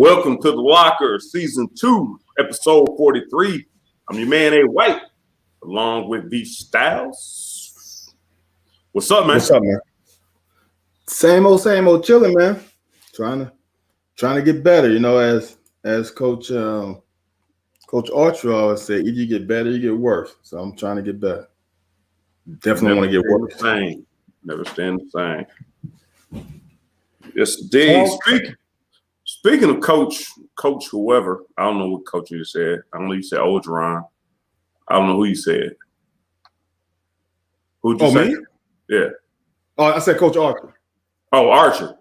Welcome to The Locker, Season 2, Episode 43. I'm your man, A. White, along with V. Styles. What's up, man? What's up, man? Same old chilling, man. Trying to get better, as Coach Archer always said, either you get better, you get worse. So I'm trying to get better. Definitely want to get worse. Never stand the same. Yes, indeed. Speaking of coach whoever, I don't know what coach you said. I don't know you said Orgeron. I don't know who you said. Who'd you say? Me? Yeah. Oh, I said Coach Archer. Oh, Archer.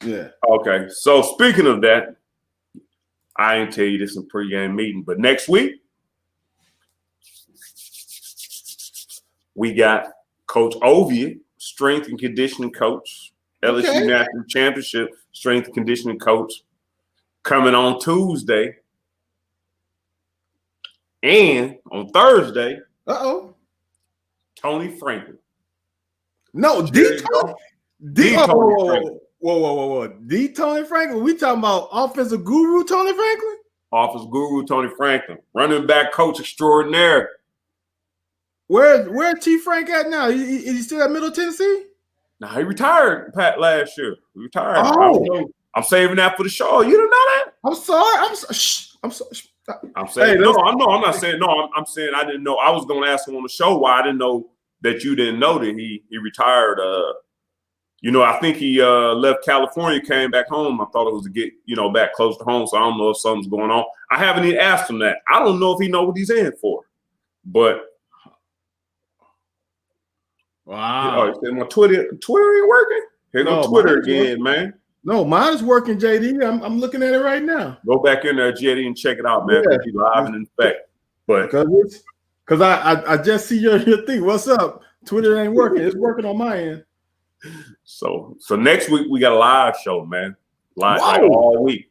Yeah. Okay. So speaking of that, I ain't tell you this in pregame meeting, but next week we got Coach Oviatt, strength and conditioning coach, LSU National Championship strength and conditioning coach, coming on Tuesday. And on Thursday, Tony Franklin. No, D. Tony. Whoa. D. Tony Franklin? We talking about offensive guru Tony Franklin? Offensive guru Tony Franklin. Running back coach extraordinaire. Where's T. Frank at now? Is he still at Middle Tennessee? No, he retired last year. He retired. Oh. I'm saving that for the show. You didn't know that? I'm sorry. I'm saying I'm not saying no. I'm saying I didn't know. I was going to ask him on the show why I didn't know that you didn't know that he retired. I think he left California, came back home. I thought it was to get back close to home. So I don't know if something's going on. I haven't even asked him that. I don't know if he know what he's in for, but. Wow. Oh, my Twitter ain't working? Here go Twitter again, man. No, mine is working, JD. I'm looking at it right now. Go back in there, JD, and check it out, man. Yeah. He's live and in effect. But because I just see your thing. What's up? Twitter ain't working. It's working on my end. So next week we got a live show, man. Live like all week.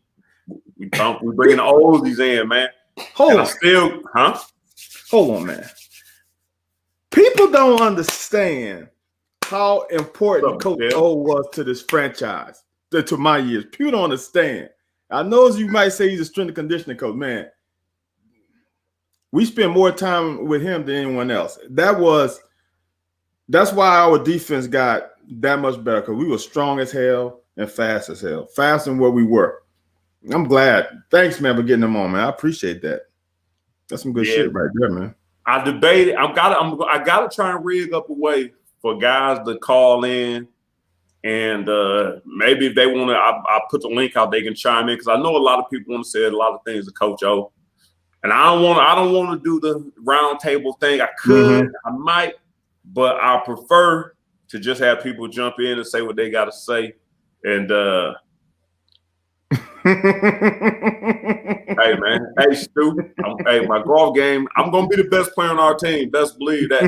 We bringing the oldies in, man. Hold on, man. People don't understand how important Coach O was to this franchise, to my years. People don't understand. I know as you might say he's a strength and conditioning coach, man. We spent more time with him than anyone else. That's why our defense got that much better, because we were strong as hell and fast as hell. Faster than where we were. I'm glad. Thanks, man, for getting them on, man. I appreciate that. That's some good shit right there, man. I debated. I gotta try and rig up a way for guys to call in, and maybe if they want to, I put the link out. They can chime in, because I know a lot of people want to say a lot of things to Coach O, and I don't want to do the round table thing. I could, I might, but I prefer to just have people jump in and say what they got to say, and. Hey, man. Hey, Stu. My golf game, I'm going to be the best player on our team. Best believe that.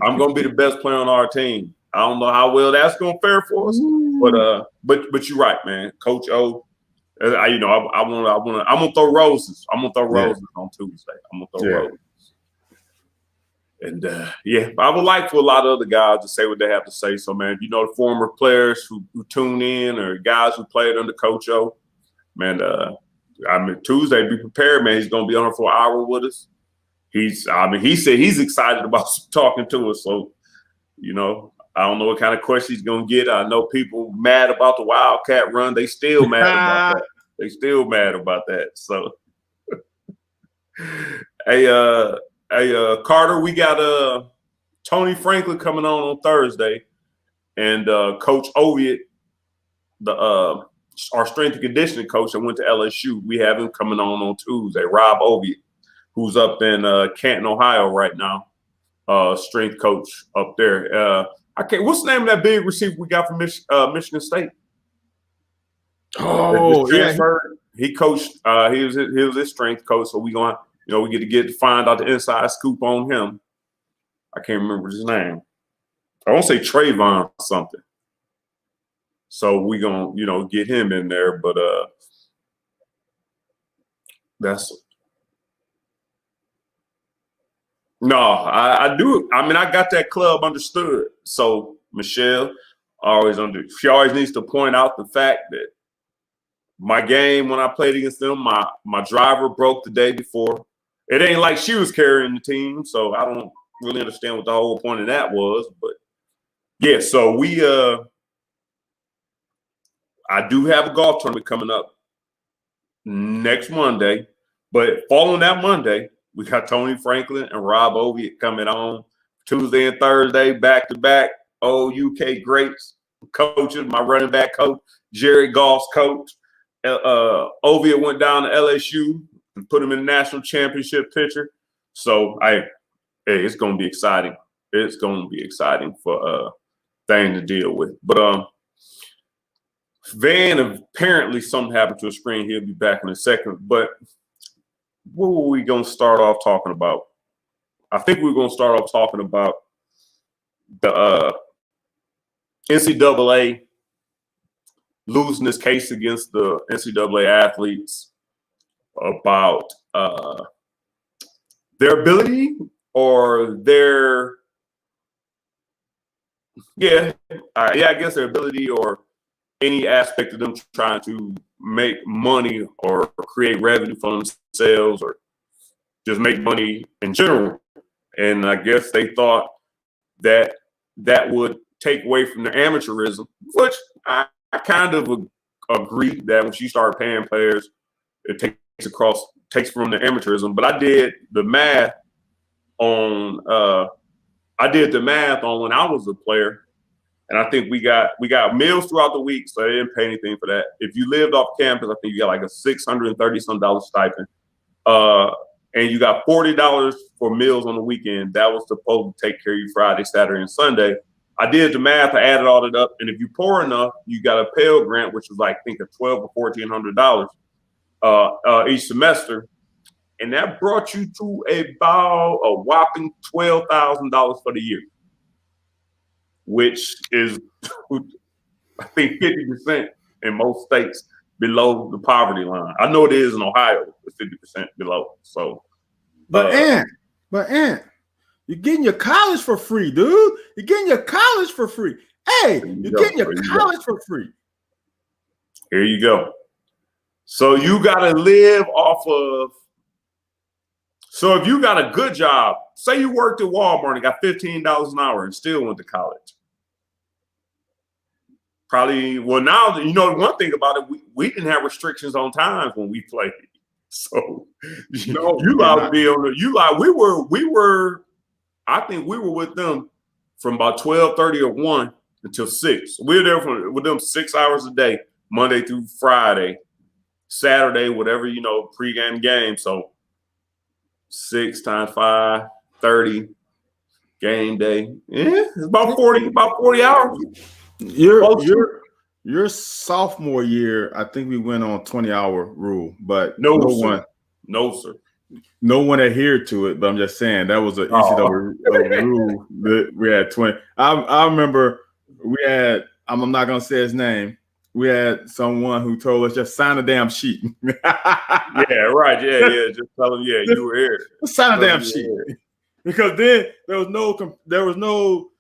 I'm going to be the best player on our team. I don't know how well that's going to fare for us, but you're right, man. Coach O, I'm going to throw roses. I'm going to throw roses on Tuesday. I'm going to throw roses. And, I would like for a lot of other guys to say what they have to say. So, man, the former players who tune in, or guys who played under Coach O, man, Tuesday, be prepared, man. He's going to be on for an hour with us. He said he's excited about talking to us. So, I don't know what kind of questions he's going to get. I know people mad about the Wildcat run. They still mad about that. So, hey, Carter, we got Tony Franklin coming on Thursday, and Coach Oviatt, our strength and conditioning coach that went to LSU. We have him coming on Tuesday. Rob Oviatt, who's up in Canton, Ohio right now, strength coach up there. What's the name of that big receiver we got from Michigan State? Oh, yeah. He coached. He was his strength coach. So we get to find out the inside scoop on him. I can't remember his name. I won't say Trayvon something. So we gonna get him in there, but I do. I mean, I got that club understood. So Michelle she always needs to point out the fact that my game when I played against them, my driver broke the day before. It ain't like she was carrying the team, so I don't really understand what the whole point of that was. But yeah, so I do have a golf tournament coming up next Monday, but following that Monday, we got Tony Franklin and Rob Oviatt coming on Tuesday and Thursday, back to back. UK greats coaches, my running back coach, Jerry Goff's coach. Oviatt went down to LSU and put him in the national championship picture. So it's going to be exciting. It's going to be exciting for thing to deal with. But Van, apparently something happened to his screen. He'll be back in a second. But what were we going to start off talking about? I think we're going to start off talking about the NCAA losing this case against the NCAA athletes about their ability or their I guess their ability or any aspect of them trying to make money or create revenue for themselves or just make money in general. And I guess they thought that would take away from the amateurism, which I kind of agree that when you start paying players, it takes from the amateurism. But I did the math on when I was a player, and I think we got meals throughout the week, so they didn't pay anything for that. If you lived off campus, I think you got like a $630 stipend, and you got $40 for meals on the weekend. That was supposed to take care of you Friday, Saturday, and Sunday. I did the math. I added all that up, and if you're poor enough, you got a Pell Grant, which is like I think a $1,200 or $1,400 each semester, and that brought you to about a whopping $12,000 for the year, which is I think 50% in most states below the poverty line. I know it is in Ohio, it's 50% below. So, but Ant. You're getting your college for free, dude. You're getting your college for free. Hey, you're getting your college for free. Here you go. So you got to live off of. So if you got a good job, say you worked at Walmart and got $15 an hour and still went to college. Probably, well, now, you know, one thing about it, we didn't have restrictions on times when we played. So we were, I think we were with them from about 12:30 or 1 until 6. We were there with them 6 hours a day, Monday through Friday, Saturday, whatever, you know, pregame game. So 6 times 5, 30, game day. Yeah, it's about 40 hours. Your sophomore year, I think we went on 20-hour rule, but no sir. No one adhered to it, but I'm just saying that was an NCAA rule that we had 20. I remember we had, I'm not going to say his name. We had someone who told us just sign a damn sheet. Yeah, right. Yeah. Just tell them, you were here. Sign a damn sheet. Because then there was no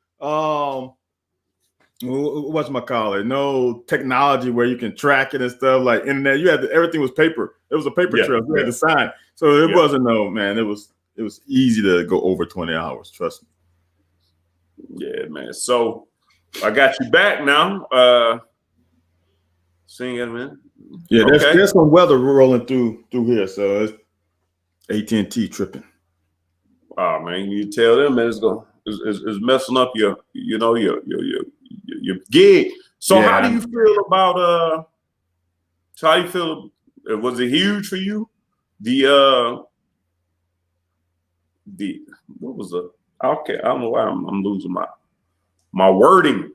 whatchamacallit, no technology where you can track it and stuff like internet. You had everything was paper. It was a paper trail. You had to sign. So it wasn't it was easy to go over 20 hours. Trust me. Yeah, man. So I got you back now. Seeing it, man. Yeah, there's some weather rolling through here, so it's AT&T tripping. Oh man, you tell them, man, it's messing up your gig. So how do you feel about so how you feel? Was it huge for you? What was okay? I don't know why I'm losing my wording.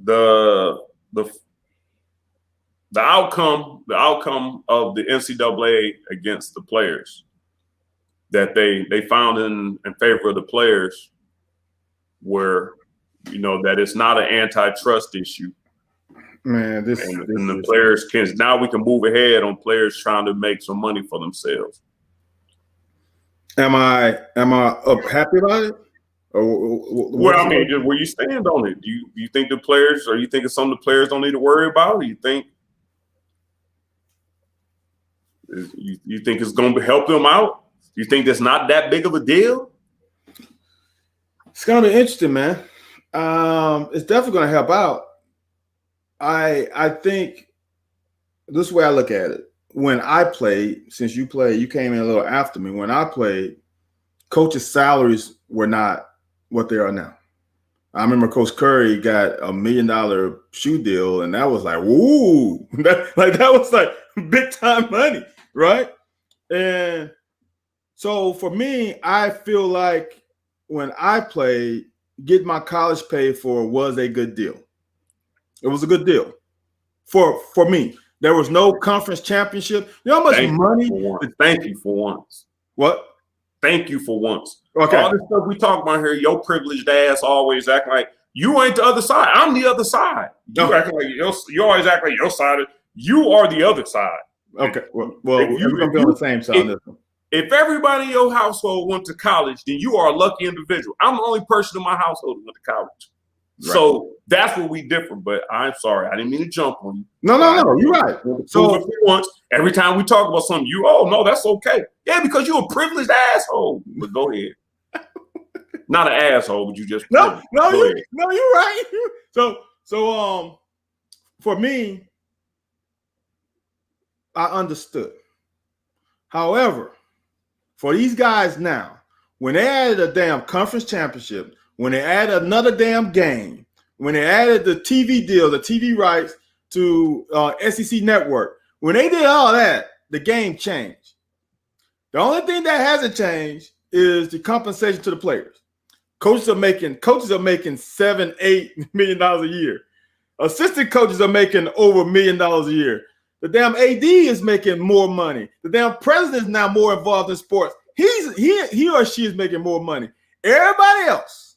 The outcome of the NCAA against the players, that they found in favor of the players, were, you know, that it's not an antitrust issue. Man, the players now we can move ahead on players trying to make some money for themselves. Am I happy about it? Well, I mean, just where you stand on it. Do you think the players, or you think it's something the players don't need to worry about? Or you think You think it's going to help them out? You think that's not that big of a deal? It's going to be interesting, man. It's definitely going to help out. I think this is the way I look at it. When I played, since you played, you came in a little after me. When I played, coaches' salaries were not what they are now. I remember Coach Curry got $1 million shoe deal, and that was like, woo, that was like big time money, right? And so for me, I feel like when I played, get my college paid for was a good deal. It was a good deal for me. There was no conference championship. You know how much money? Thank you for once. What? Thank you for once. Okay. All this stuff we talk about here, your privileged ass always act like you ain't the other side. I'm the other side. You acting like you always act like your side. You are the other side. Okay. Well, we're gonna be on the same side on this one. If everybody in your household went to college, then you are a lucky individual. I'm the only person in my household who went to college. Right. So that's where we differ. But I'm sorry, I didn't mean to jump on you. No, you're right. So once every time we talk about something, no, that's okay. Yeah, because you're a privileged asshole. But go ahead. Not an asshole, but you just you're right. So for me, I understood. However, for these guys now, when they added a damn conference championship, when they added another damn game, when they added the TV deal, the TV rights to SEC Network, when they did all that, the game changed. The only thing that hasn't changed is the compensation to the players. Coaches are making $7-8 million a year. Assistant coaches are making over $1 million a year. The damn AD is making more money. The damn president is now more involved in sports. He or she is making more money. Everybody else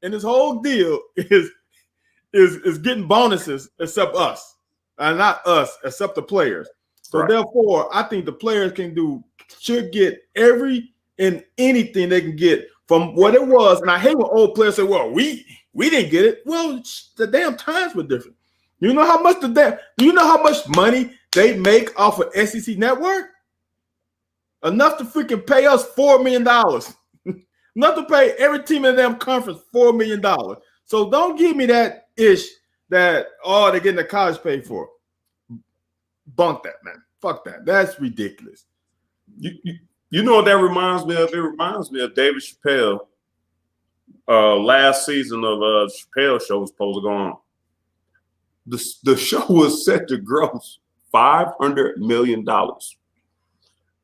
in this whole deal is getting bonuses except us, and not us, except the players. So right. Therefore, I think the players should get every and anything they can get from what it was. And I hate when old players say, "Well, we didn't get it." Well, the damn times were different. You know how much money they make off of SEC Network? Enough to freaking pay us $4 million. Enough to pay every team in them conference $4 million. So don't give me that ish that they're getting the college paid for. Bunk that, man. Fuck that. That's ridiculous. You know what that reminds me of? It reminds me of David Chappelle. Last season of Chappelle Show was supposed to go on. The show was set to gross $500 million.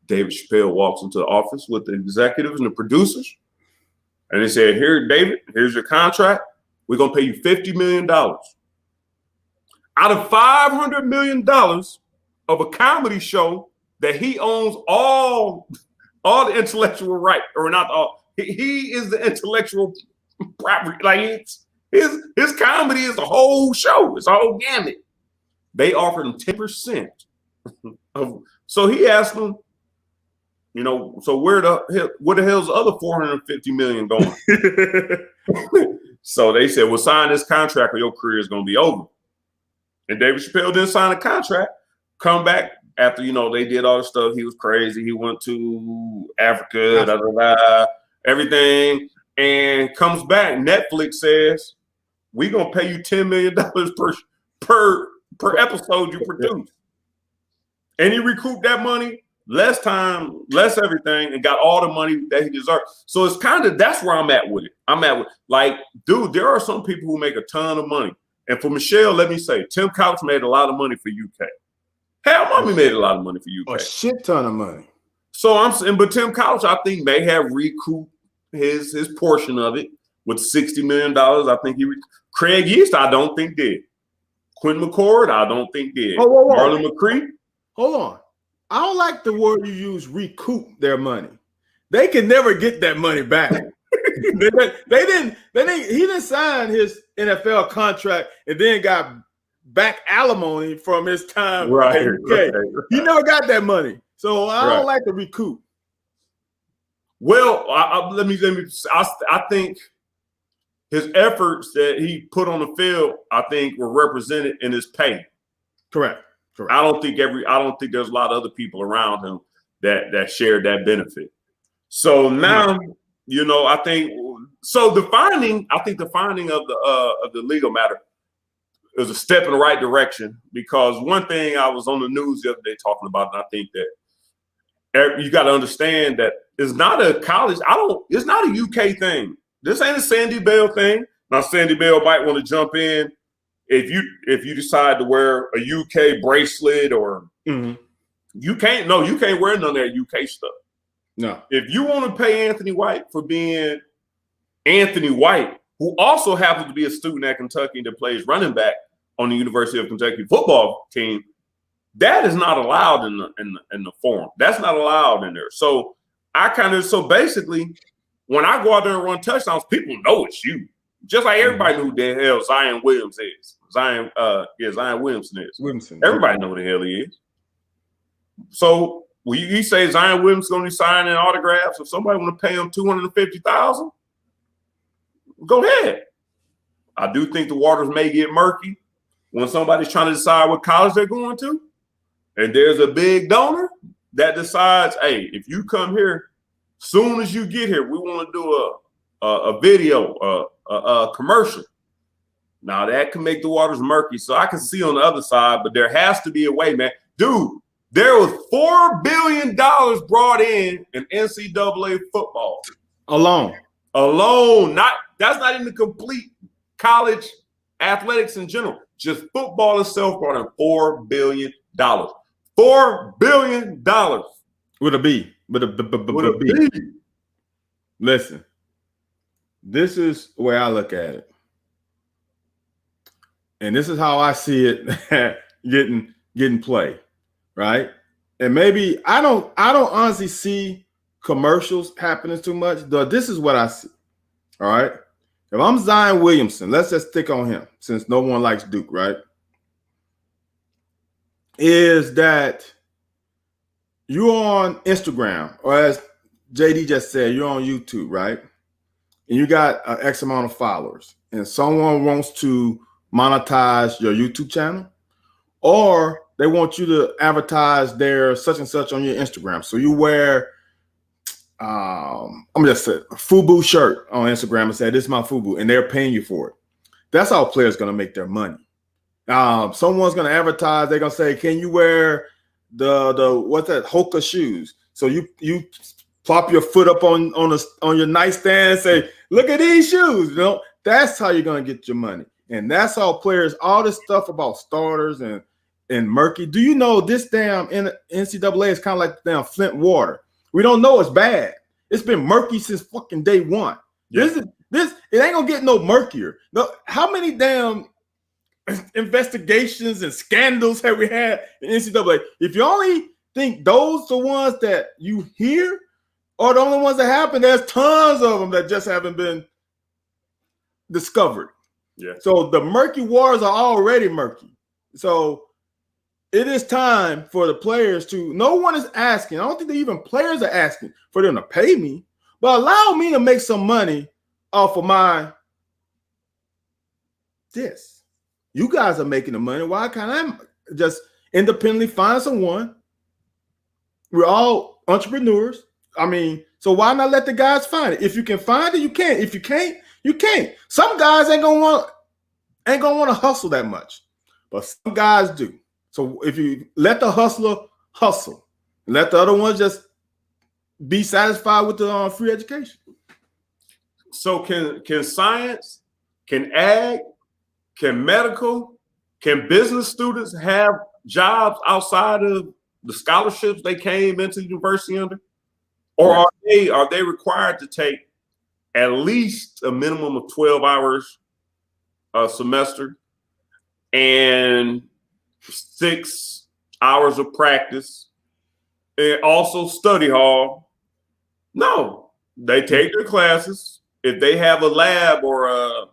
David Chappelle walks into the office with the executives and the producers, and they said, "Here, David, here's your contract. We're going to pay you $50 million. Out of $500 million of a comedy show that he owns all the intellectual right, or not all. He is the intellectual property. Like his comedy is the whole show. It's a whole gamut. They offered him 10% of. So he asked them, so where the hell's the other $450 million going? So they said, "Well, sign this contract or your career is going to be over." And David Chappelle didn't sign a contract. Come back after, they did all the stuff. He was crazy. He went to Africa, everything, and comes back. Netflix says, "We're going to pay you $10 million per episode you produce." And he recouped that money, less time, less everything, and got all the money that he deserved. So it's that's where I'm at with it. Dude, there are some people who make a ton of money. And for Michelle, let me say, Tim Couch made a lot of money for UK. Hell, Mommy made a lot of money for UK. A shit ton of money. So I'm saying, but Tim Couch, I think, may have recouped his portion of it with $60 million. I think Craig Yeast, I don't think did. Quentin McCord, I don't think did. Marlon McCree. Hold on. I don't like the word you use, recoup their money. They can never get that money back. They didn't. He didn't sign his NFL contract and then got back alimony from his time. Right. He never got that money. So I don't like the recoup. Well, let me. I think his efforts that he put on the field, I think, were represented in his pay. Correct. Correct. I don't think there's a lot of other people around him that shared that benefit. So now, I think the finding of the legal matter is a step in the right direction, because one thing I was on the news the other day talking about, and I think that you got to understand that it's not a college. It's not a UK thing. This ain't a Sandy Bell thing. Now, Sandy Bell might want to jump in if you decide to wear a UK bracelet or you can't wear none of that UK stuff. No. If you want to pay Anthony White for being Anthony White, who also happens to be a student at Kentucky that plays running back on the University of Kentucky football team, that is not allowed in the forum. That's not allowed in there. So basically, when I go out there and run touchdowns, people know it's you. Just like everybody knew who the hell Zion Williams is. Zion Williamson is. Everybody know who the hell he is. So when you say Zion Williams is going to be signing autographs, if somebody want to pay him $250,000, go ahead. I do think the waters may get murky when somebody's trying to decide what college they're going to, and there's a big donor that decides, hey, if you come here, soon as you get here, we want to do a video, a commercial. Now that can make the waters murky. So I can see on the other side, but there has to be a way, man. Dude, there was $4 billion brought in NCAA football alone. That's not even the complete college athletics in general. Just football itself brought in $4 billion. $4 billion with a B. With a B. Listen, this is the way I look at it, and this is how I see it getting played, right? And maybe I don't honestly see commercials happening too much. Though this is what I see. All right. If I'm Zion Williamson, let's just stick on him since no one likes Duke, right? Is that you're on Instagram, or as JD just said, you're on YouTube, right? And you got an X amount of followers, and someone wants to monetize your YouTube channel, or they want you to advertise their such and such on your Instagram. So you wear I'm just saying, a FUBU shirt on Instagram and say, this is my FUBU, and they're paying you for it. That's how players going to make their money. Someone's going to advertise. They're going to say, can you wear the what's that, Hoka shoes? So you plop your foot up on your nightstand and say, look at these shoes. That's how you're going to get your money. And that's how players, all this stuff about starters and murky. Do you know this damn NCAA is kind of like damn Flint water? We don't know it's bad. It's been murky since fucking day one. Yeah. This it ain't gonna get no murkier. No, how many damn investigations and scandals have we had in NCAA? If you only think those the ones that you hear are the only ones that happen, there's tons of them that just haven't been discovered. Yeah. So the murky waters are already murky. So it is time for the players to, no one is asking. I don't think that even players are asking for them to pay me, but allow me to make some money off of this. You guys are making the money. Why can't I just independently find someone? We're all entrepreneurs. I mean, so why not let the guys find it? If you can find it, you can. If you can't, you can't. Some guys ain't gonna want to hustle that much, but some guys do. So if you let the hustler hustle, and let the other ones just be satisfied with the free education. So can science, can ag, can medical, can business students have jobs outside of the scholarships they came into the university under? Or are they required to take at least a minimum of 12 hours a semester and 6 hours of practice and also study hall? No, they take their classes. If they have a lab or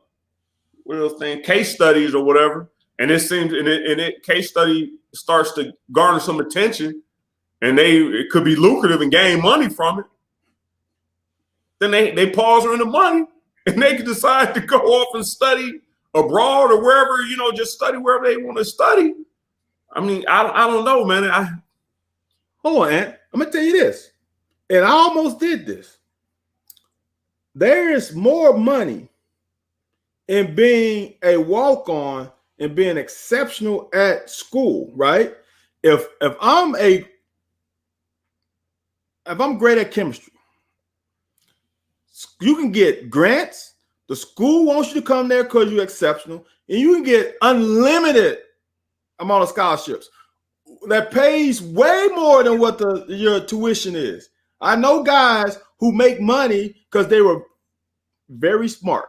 case studies or whatever, and it case study starts to garner some attention, and it could be lucrative and gain money from it, then they pause earning the money, and they can decide to go off and study abroad or wherever, just study wherever they want to study. I mean, I don't know, man. Hold on, Ant. I'm gonna tell you this, and I almost did this. There is more money in being a walk-on and being exceptional at school, right? If I'm great at chemistry, you can get grants. The school wants you to come there because you're exceptional, and you can get unlimited amount of scholarships that pays way more than what your tuition is. I know guys who make money because they were very smart.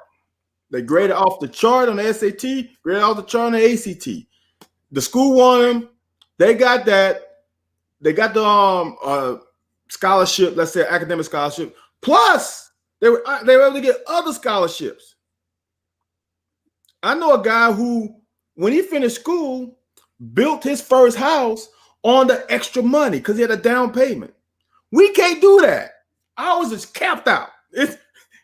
They graded off the chart on the SAT, graded off the chart on the ACT. The school wanted them. They got that. They got the scholarship, let's say academic scholarship. Plus, they were able to get other scholarships. I know a guy who, when he finished school, built his first house on the extra money because he had a down payment. We can't do that. Ours is capped out.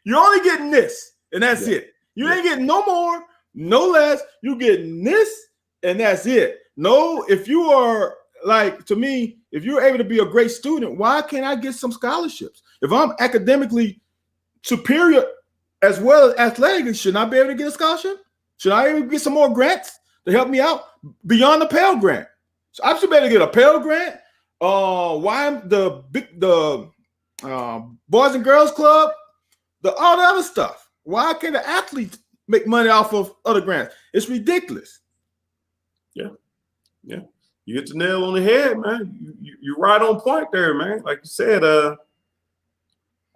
You're only getting this, and that's it. You ain't getting no more, no less. You getting this, and that's it. No, if you are like, to me, if you're able to be a great student, why can't I get some scholarships? If I'm academically superior as well as athletically, shouldn't I be able to get a scholarship? Should I even get some more grants to help me out beyond the Pell Grant? So I should be able to get a Pell Grant. Why the Boys and Girls Club, all the other stuff. Why can't the athletes make money off of other grants? It's ridiculous. Yeah. You hit the nail on the head, man. You're right on point there, man. Like you said, I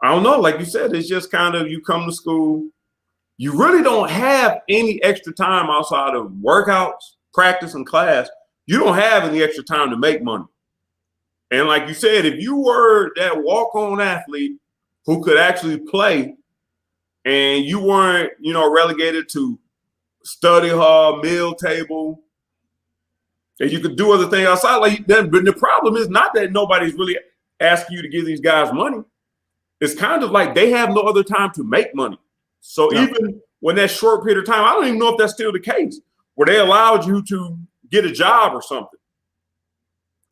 don't know. Like you said, it's just kind of, you come to school, you really don't have any extra time outside of workouts, practice, and class. You don't have any extra time to make money. And like you said, if you were that walk-on athlete who could actually play, and you weren't, relegated to study hall, meal table, and you could do other things outside, like that. But the problem is not that nobody's really asking you to give these guys money. It's kind of like they have no other time to make money. So even when that short period of time, I don't even know if that's still the case, where they allowed you to get a job or something.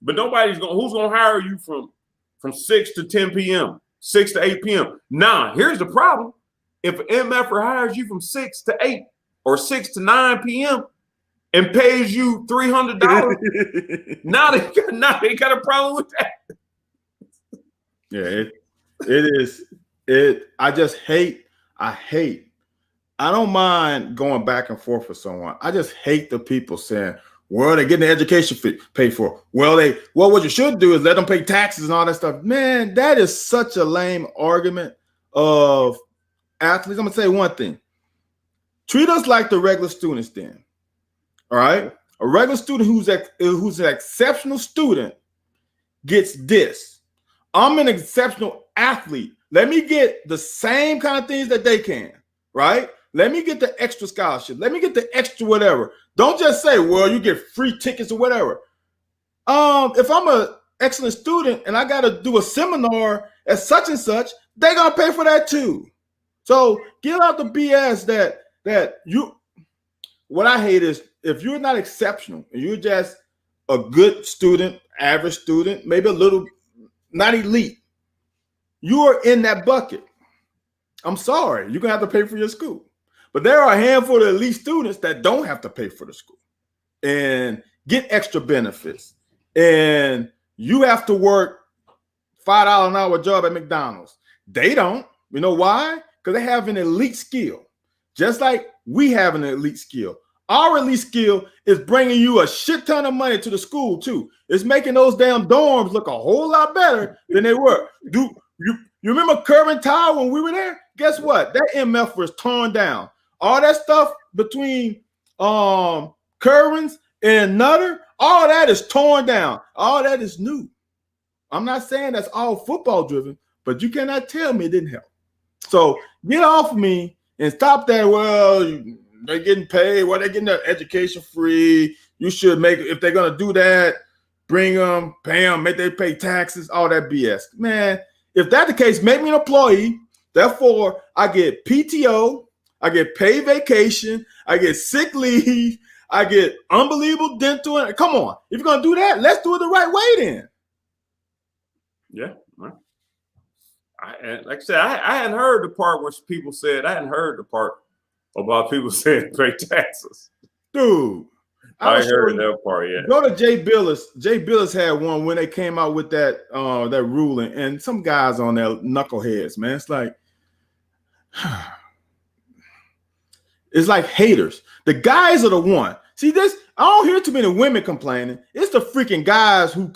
But who's going to hire you from 6 to 10 p.m., 6 to 8 p.m.? Nah, here's the problem. If an MFer hires you from 6 to 8 or 6 to 9 p.m. and pays you $300, now they got a problem with that. Yeah, it is. I don't mind going back and forth with someone. I just hate the people saying, well, they're getting the education fee paid for. Well, what you should do is let them pay taxes and all that stuff. Man, that is such a lame argument of athletes. I'm gonna say one thing. Treat us like the regular students then. All right? A regular student who's an exceptional student gets this. I'm an exceptional athlete. Let me get the same kind of things that they can, right? Let me get the extra scholarship. Let me get the extra whatever. Don't just say, well, you get free tickets or whatever. If I'm an excellent student and I got to do a seminar at such and such, they're going to pay for that too. So get out the BS that you, what I hate is if you're not exceptional and you're just a good student, average student, maybe a little, not elite, you are in that bucket. I'm sorry, you're going to have to pay for your school. But there are a handful of elite students that don't have to pay for the school and get extra benefits. And you have to work $5 an hour job at McDonald's. They don't. You know why? Because they have an elite skill, just like we have an elite skill. Our elite skill is bringing you a shit ton of money to the school too. It's making those damn dorms look a whole lot better than they were. You remember Kerwin Tower when we were there? Guess what? That MF was torn down. All that stuff between Kerwin's and Nutter, all that is torn down. All that is new. I'm not saying that's all football driven, but you cannot tell me it didn't help. So get off of me and stop that. Well, they're getting paid. Well, they're getting their education free. You should make, if they're going to do that, bring them, pay them, make they pay taxes, all that BS. Man, if that's the case, make me an employee. Therefore, I get PTO, I get paid vacation, I get sick leave, I get unbelievable dental. And come on, if you're gonna do that, let's do it the right way then. Yeah. Like I said, I hadn't heard the part where people said, I hadn't heard the part about people saying pay taxes. Dude. I ain't heard that part yet. Go to Jay Billis. Jay Billis had one when they came out with that ruling, and some guys on there knuckleheads, man. It's like haters. The guys are the one. See this? I don't hear too many women complaining. It's the freaking guys who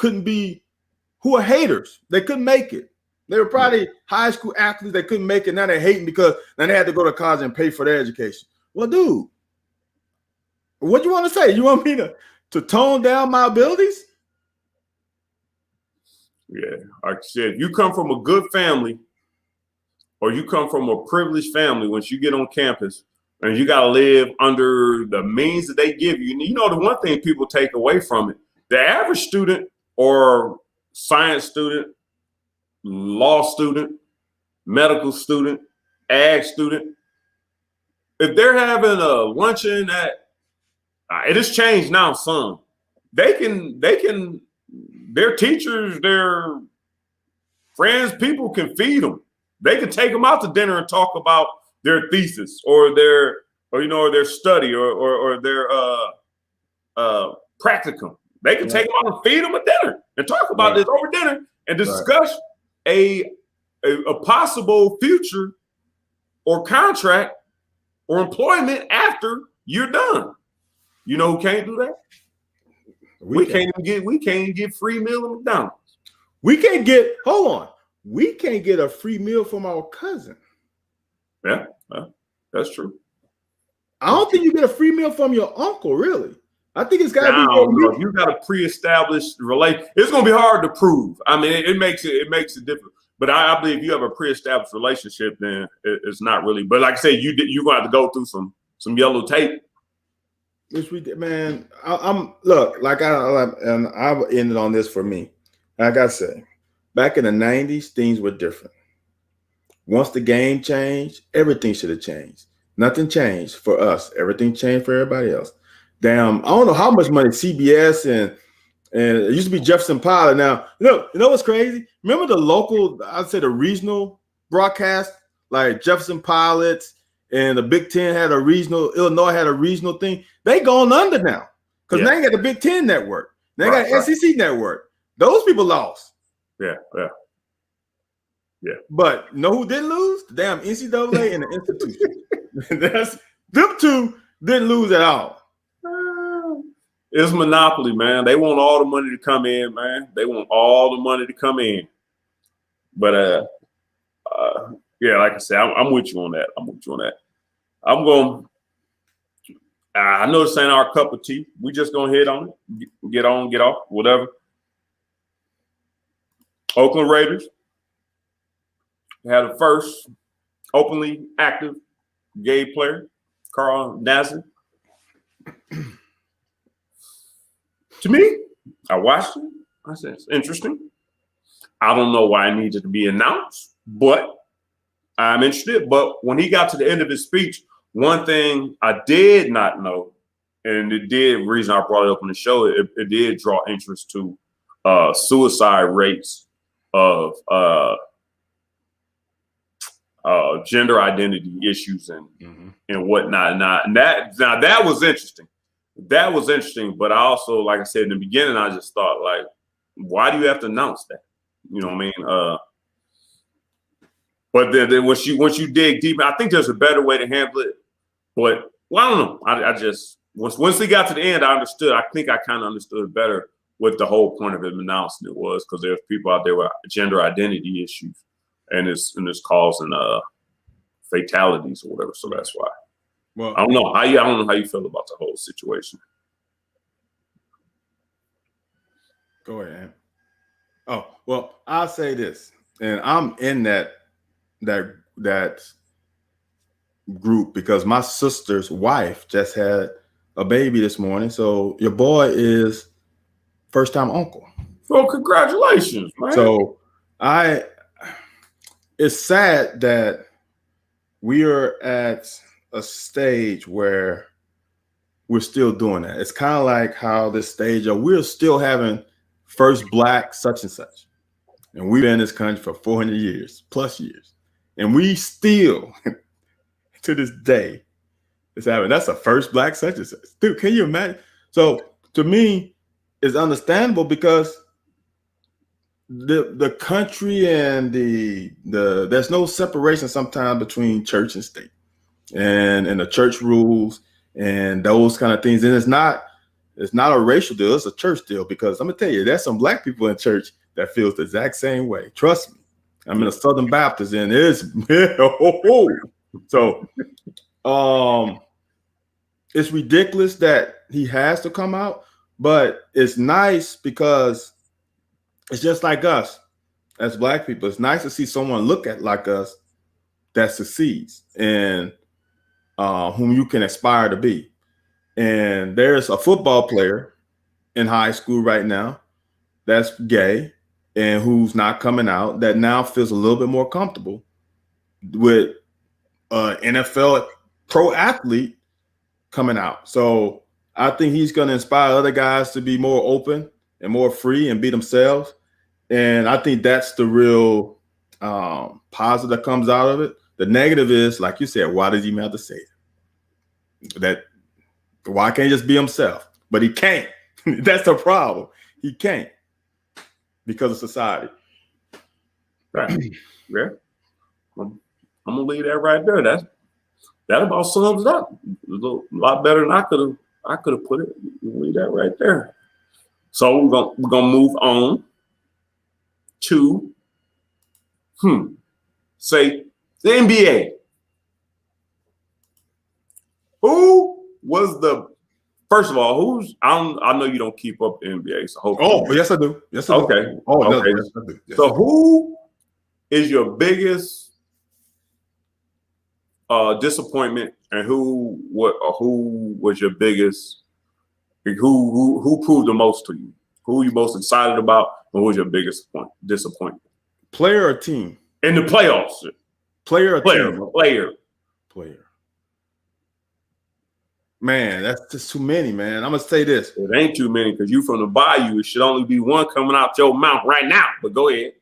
are haters. They couldn't make it. They were probably high school athletes. They couldn't make it. Now they're hating because now they had to go to college and pay for their education. Well, dude, what do you want to say? You want me to tone down my abilities? Yeah, like I said, if you come from a good family or you come from a privileged family, once you get on campus and you got to live under the means that they give you, you know, the one thing people take away from it, the average student or science student, law student, medical student, ag student, if they're having a luncheon at it has changed now some. They can, their teachers, their friends, people can feed them. They can take them out to dinner and talk about their thesis or their study or their practicum. They can take them out and feed them a dinner and talk about this over dinner and discuss a possible future or contract or employment after you're done. You know who can't do that? We can't even get free meal at McDonald's. We can't get a free meal from our cousin. Yeah, that's true. I don't think you get a free meal from your uncle, really. I think it's got to be. You got a pre-established relation. It's going to be hard to prove. I mean, it makes it difficult. But I believe if you have a pre-established relationship, then it's not really. But like I said, you're going to have to go through some yellow tape. Which we did, man. I'm look like I've ended on this for me. Like I said, back in the 90s, things were different. Once the game changed, everything should have changed. Nothing changed for us. Everything changed for everybody else. Damn, I don't know how much money CBS and it used to be Jefferson Pilot. Now, you know what's crazy? Remember the local, I'd say the regional broadcast, like Jefferson Pilots. And the Big Ten had a regional, Illinois had a regional thing. They gone under now because they ain't got the Big Ten network. They got SEC network. Those people lost. Yeah. But know who didn't lose? The damn NCAA and the institution. Them two didn't lose at all. It's monopoly, man. They want all the money to come in, man. They want all the money to come in. But yeah, like I said, I'm with you on that. I know this ain't our cup of tea. We just gonna hit on it, get on, get off, whatever. Oakland Raiders had a first openly active gay player, Carl Nassib. To me, I watched it. I said, it's interesting. I don't know why it needed to be announced, but I'm interested. But when he got to the end of his speech, one thing I did not know, and reason I brought it up on the show, it did draw interest to suicide rates of gender identity issues and whatnot. And that was interesting. That was interesting. But I also, like I said in the beginning, I just thought, like, why do you have to announce that? You know what I mean? But then once you dig deep, I think there's a better way to handle it. But I don't know. I just once he got to the end, I understood. I think I kind of understood better what the whole point of him announcing it was, because there's people out there with gender identity issues, and it's causing fatalities or whatever. So that's why. Well, I don't know how you feel about the whole situation. Go ahead. Oh, well, I'll say this, and I'm in that group because my sister's wife just had a baby this morning. So your boy is first-time uncle. Well, congratulations, man. So it's sad that we are at a stage where we're still doing that. It's kind of like how this stage of we're still having first black such and such. And we've been in this country for 400 years, plus years. And we still, to this day, it's happening. That's the first black such and such. Dude, can you imagine? So to me, it's understandable because the country and the there's no separation sometimes between church and state and the church rules and those kind of things. And it's not a racial deal, it's a church deal, because I'm gonna tell you, there's some black people in church that feels the exact same way. Trust me. I'm in a Southern Baptist and it's so it's ridiculous that he has to come out, but it's nice because it's just like us as black people. It's nice to see someone look at like us that succeeds and whom you can aspire to be. And there's a football player in high school right now that's gay and who's not coming out, that now feels a little bit more comfortable with NFL pro athlete coming out. So I think he's going to inspire other guys to be more open and more free and be themselves. And I think that's the real positive that comes out of it. The negative is, like you said, why does he even have to say it? That why can't he just be himself? But he can't. That's the problem. He can't because of society. Right. Yeah. I'm gonna leave that right there. That about sums it up. A lot better than I could have put it. Leave that right there. So we're gonna move on to say the NBA. Who was the first of all? I know you don't keep up the NBA, so hopefully. Oh, yes I do. Yes I do. Okay. Oh, okay. No, yes, I do. Yes, so who is your biggest disappointment, and who was your biggest? Who proved the most to you? Who are you most excited about, and who was your biggest disappointment? Player or team? In the playoffs. Player or team? Player. Man, that's just too many, man. I'm gonna say this. It ain't too many because you from the Bayou. It should only be one coming out your mouth right now. But go ahead.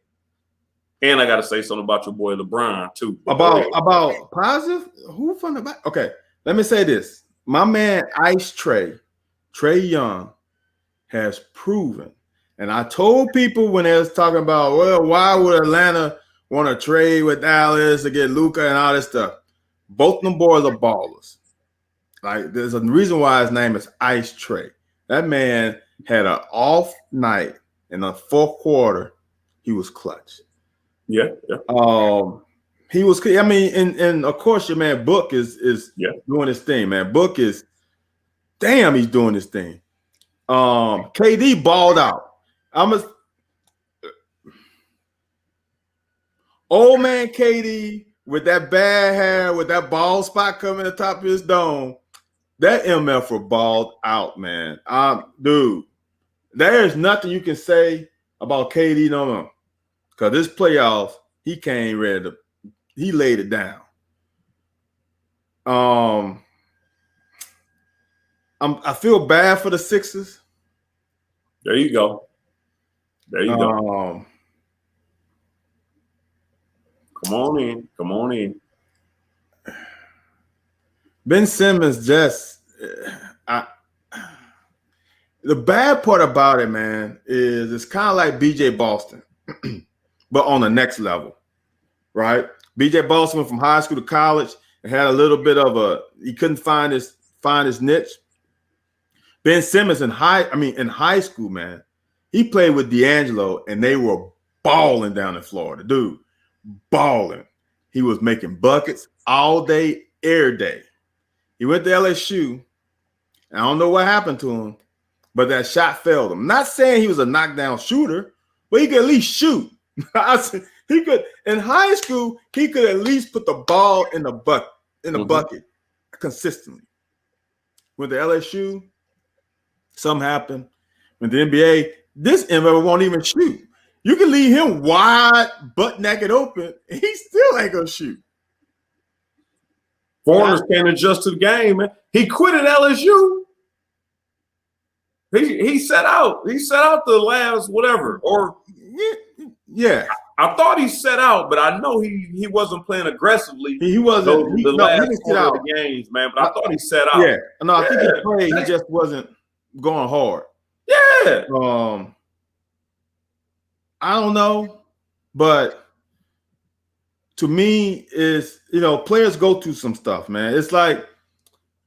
And I gotta say something about your boy LeBron too. About positive? Who from the Bayou? Okay, let me say this. My man Ice Trae Young has proven, and I told people when they was talking about, well, why would Atlanta want to trade with Dallas to get Luka and all this stuff? Both of them boys are ballers. Like, there's a reason why his name is Ice Trae. That man had an off night in the fourth quarter. He was clutch. Yeah. He was. I mean, and of course, your man Book is doing his thing. Man, Book is. Damn, he's doing his thing. KD balled out. Old man KD with that bad hair, with that bald spot coming to the top of his dome. That MF balled out, man. Dude, there's nothing you can say about KD no more. Because this playoffs, he came ready to, he laid it down. I feel bad for the Sixers. There you go. Go. Come on in. Ben Simmons just the bad part about it, man, is it's kind of like BJ Boston, but on the next level, right? BJ Boston went from high school to college and had a little bit of he couldn't find his niche. Ben Simmons in high school, man, he played with D'Angelo and they were balling down in Florida, dude, balling. He was making buckets all day, every day. He went to LSU. I don't know what happened to him, but that shot failed him. I'm not saying he was a knockdown shooter, but he could at least shoot. He could in high school. He could at least put the ball in the bucket consistently. With the LSU, something happened. With the NBA, this MF won't even shoot. You can leave him wide, butt naked open, and he still ain't gonna shoot. Foreigners can't adjust to the game, man. He quit at LSU. He set out the last whatever. Or yeah. I thought he set out, but I know he wasn't playing aggressively. He wasn't. The last quarter of the games, man. But I thought he set out. Yeah. No, I think he played. He just wasn't going hard. Yeah. I don't know, but to me, is players go through some stuff, man. It's like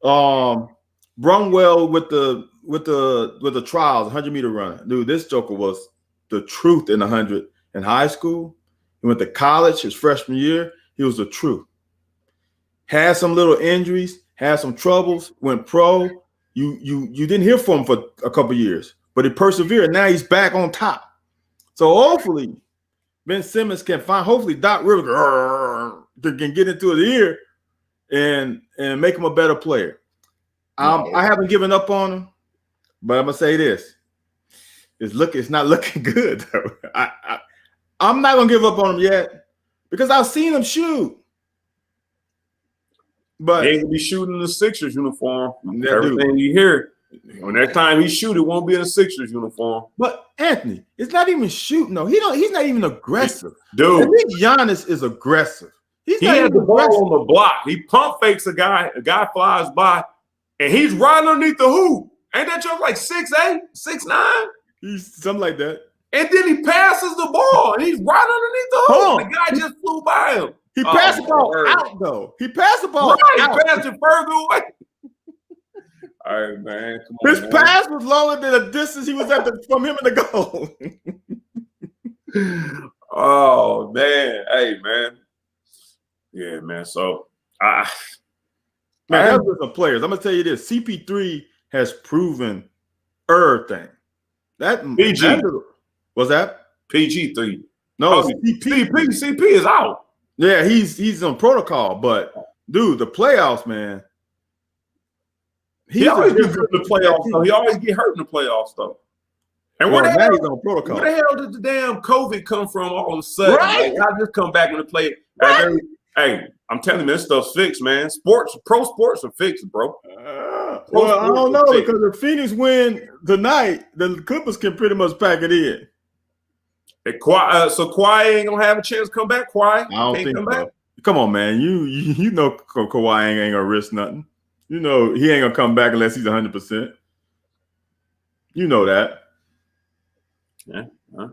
Brunwell with the trials, 100-meter runner. Dude, this joker was the truth in 100 in high school. He went to college his freshman year. He was the truth. Had some little injuries, had some troubles, went pro. You didn't hear from him for a couple years, but he persevered. Now he's back on top. So hopefully Ben Simmons can hopefully Doc Rivers can get into his ear and make him a better player. I haven't given up on him, but I'm gonna say this: it's not looking good though. I'm not gonna give up on him yet because I've seen him shoot. But he ain't gonna be shooting in the Sixers uniform. Everything you hear, when that time he shoot, it won't be in the Sixers uniform. But Anthony, it's not even shooting. No, he's not even aggressive. Dude, I think Giannis is aggressive. He had the ball on the block. He pump fakes a guy flies by, and he's right underneath the hoop. Ain't that just like 6'8", 6'9"? He's something like that. And then he passes the ball, and he's right underneath the hoop. The guy just flew by him. He passed the ball out, though. He passed the ball out. He passed it further away. All right, man. Come on, His pass was longer than the distance he was from him in the goal. Oh, man. Hey, man. Yeah, man. So, man, that's some players. I'm going to tell you this. CP3 has proven everything. PG. Was that? PG3. No, CP is out. Yeah, he's on protocol, but dude, the playoffs, man. He always gets hurt in the playoffs, though. He always get hurt in the playoffs, though. And where the hell he's on protocol? Where the hell did the damn COVID come from all of a sudden? Right. Like, I just come back into play. Right. Hey, I'm telling you, this stuff's fixed, man. Pro sports are fixed, bro. Well, I don't know because if Phoenix win tonight, the Clippers can pretty much pack it in. So Kawhi ain't gonna have a chance to come back. Kawhi, I don't think so. Come on, man. You know Kawhi ain't gonna risk nothing. You know he ain't gonna come back unless he's 100%. You know that. Yeah. Huh?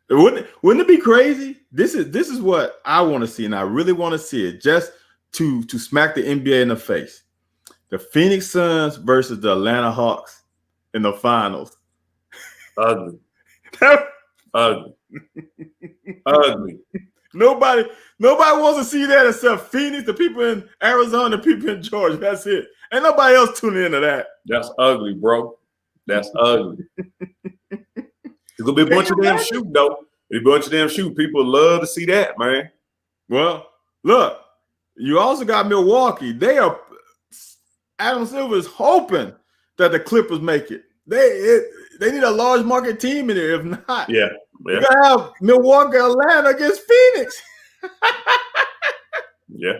Wouldn't it be crazy? This is what I want to see, and I really want to see it just to smack the NBA in the face. The Phoenix Suns versus the Atlanta Hawks in the finals. Ugly. Ugly. Ugly. Nobody wants to see that except Phoenix, the people in Arizona, the people in Georgia. That's it. Ain't nobody else tuning into that. That's ugly, bro. That's ugly. It's gonna be a bunch of damn shooting, though. It's a bunch of damn shooting. People love to see that, man. Well, look, you also got Milwaukee. Adam Silver is hoping that the Clippers make it. They need a large market team in there. If not, you gotta have Milwaukee, Atlanta against Phoenix. Yeah.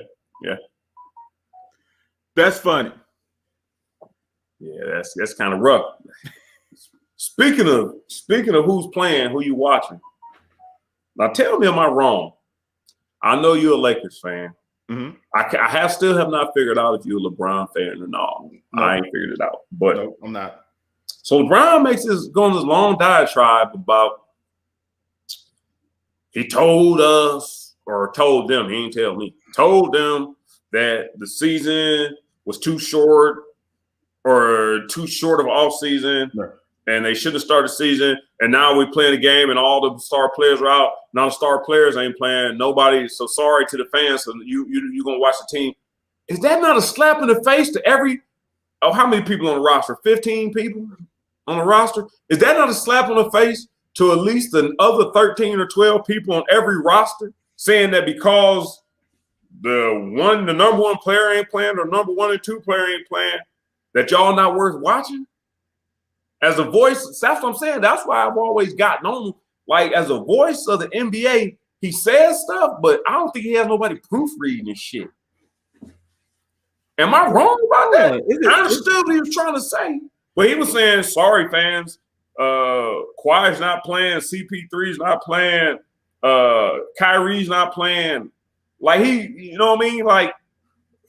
That's funny. Yeah, that's kind of rough. Speaking of who's playing, who you watching? Now tell me, am I wrong? I know you're a Lakers fan. Mm-hmm. I still have not figured out if you're a LeBron fan or not. No. I ain't figured it out, but no, I'm not. So LeBron going this long diatribe about he told us or told them, he didn't tell me, told them that the season was too short or too short of off season. Right. And they should have started the season. And now we're playing a game and all the star players are out. Now the star players ain't playing. Nobody. So sorry to the fans. So you're going to watch the team. Is that not a slap in the face to how many people on the roster? 15 people on the roster? Is that not a slap on the face to at least the other 13 or 12 people on every roster saying that because the number one player ain't playing or number 1 and 2 player ain't playing, that y'all not worth watching? As a voice, that's what I'm saying. That's why I've always gotten on. Like, as a voice of the NBA, he says stuff, but I don't think he has nobody proofreading his shit. Am I wrong about that? I understood what he was trying to say. But he was saying, sorry, fans. Kawhi's not playing. CP3's not playing. Kyrie's not playing. Like you know what I mean? Like,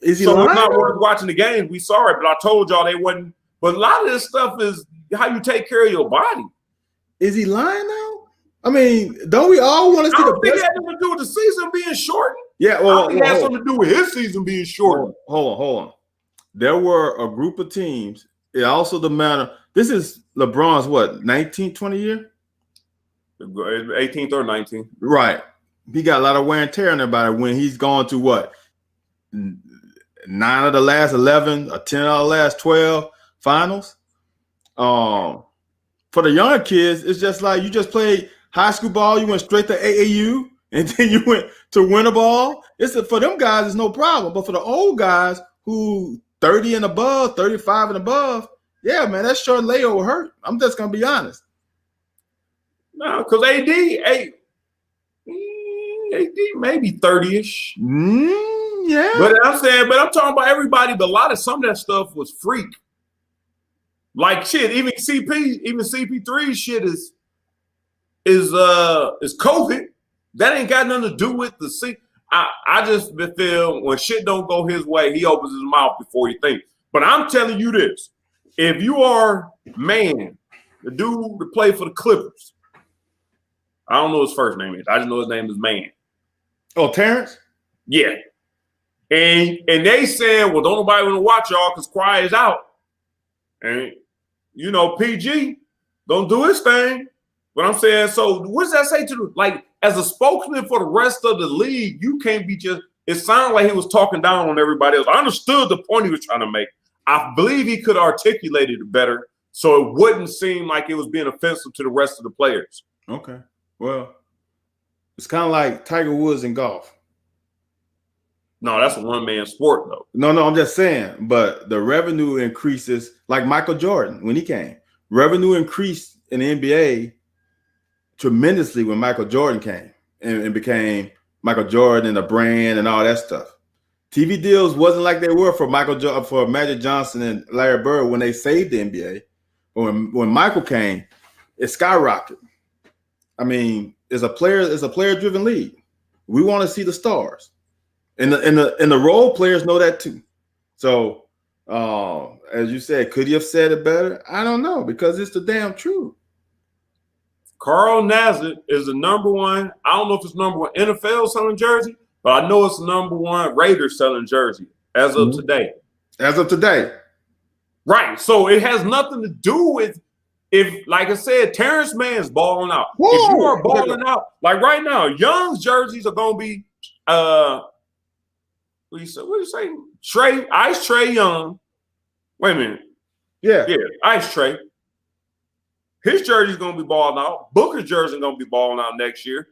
is he so lying? It's not worth watching the game. We saw it, but I told y'all they wasn't. But a lot of this stuff is how you take care of your body. Is he lying now? I mean, don't we all want to see I don't the think best? it had nothing to do with the season being shortened. Yeah, I think it had something to do with his season being shortened. Hold on. There were a group of teams. It also the matter. This is LeBron's what 19th, 20 year? 18th or 19th. Right. He got a lot of wear and tear on everybody when he's gone to what 9 of the last 11 or 10 of the last 12 finals. For the younger kids, it's just like you just played high school ball, you went straight to AAU, and then you went to winter ball. For them guys, it's no problem. But for the old guys who 30 and above, 35 and above, yeah, man, that short layover hurt. I'm just gonna be honest. No, because AD maybe 30-ish. Yeah. But I'm talking about everybody, but a lot of some of that stuff was freak. Like shit, even CP3 shit is COVID. That ain't got nothing to do with the C. I just feel when shit don't go his way, he opens his mouth before he thinks. But I'm telling you this: if you are Man, the dude that played for the Clippers, I don't know his first name is. I just know his name is Man. Oh, Terrence? Yeah. And they said, well, don't nobody want to watch y'all because Kawhi is out. And you know, PG don't do his thing. But I'm saying, so what does that say to the, like, as a spokesman for the rest of the league, you can't be just, it sounded like he was talking down on everybody else. I understood the point he was trying to make. I believe he could articulate it better so it wouldn't seem like it was being offensive to the rest of the players. Okay. Well, it's kind of like Tiger Woods in golf. No, that's a one-man sport, though. No, I'm just saying. But the revenue increases, like Michael Jordan when he came. Revenue increased in the NBA tremendously when Michael Jordan came and became Michael Jordan and the brand and all that stuff. TV deals wasn't like they were for Magic Johnson and Larry Bird when they saved the NBA. When Michael came, it skyrocketed. I mean, it's a player-driven league. We want to see the stars. And the role players know that too. So, as you said, could he have said it better? I don't know, because it's the damn truth. Carl Nassib is the number one. I don't know if it's number one NFL selling jersey, but I know it's number one Raiders selling jersey as of today. As of today. Right. So it has nothing to do with if, like I said, Terrence Mann's balling out. Whoa. If you are balling out, like right now, Young's jerseys are going to be, what do you say? Ice Trae Young. Wait a minute. Yeah, Ice Trae. His jersey's gonna be balling out. Booker's jersey gonna be balling out next year.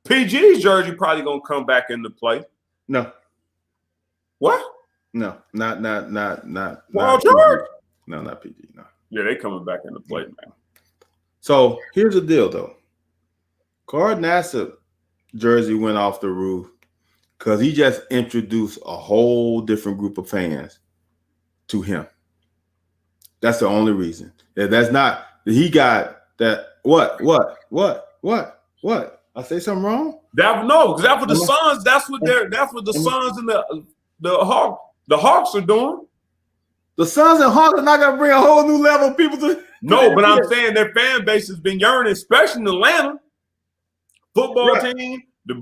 PG's jersey probably gonna come back into play. No. What? No, not Paul George. No, not PG. No. Yeah, they coming back into play, man. So here's the deal, though. Carl Nassib jersey went off the roof because he just introduced a whole different group of fans to him. That's the only reason. That's not. He got that. What? I say something wrong? Because that's what the Suns. That's what the Suns and the Hawks are doing. The Suns and Hawks are not gonna bring a whole new level of people to. No, but I'm saying their fan base has been yearning, especially in Atlanta. Football team, the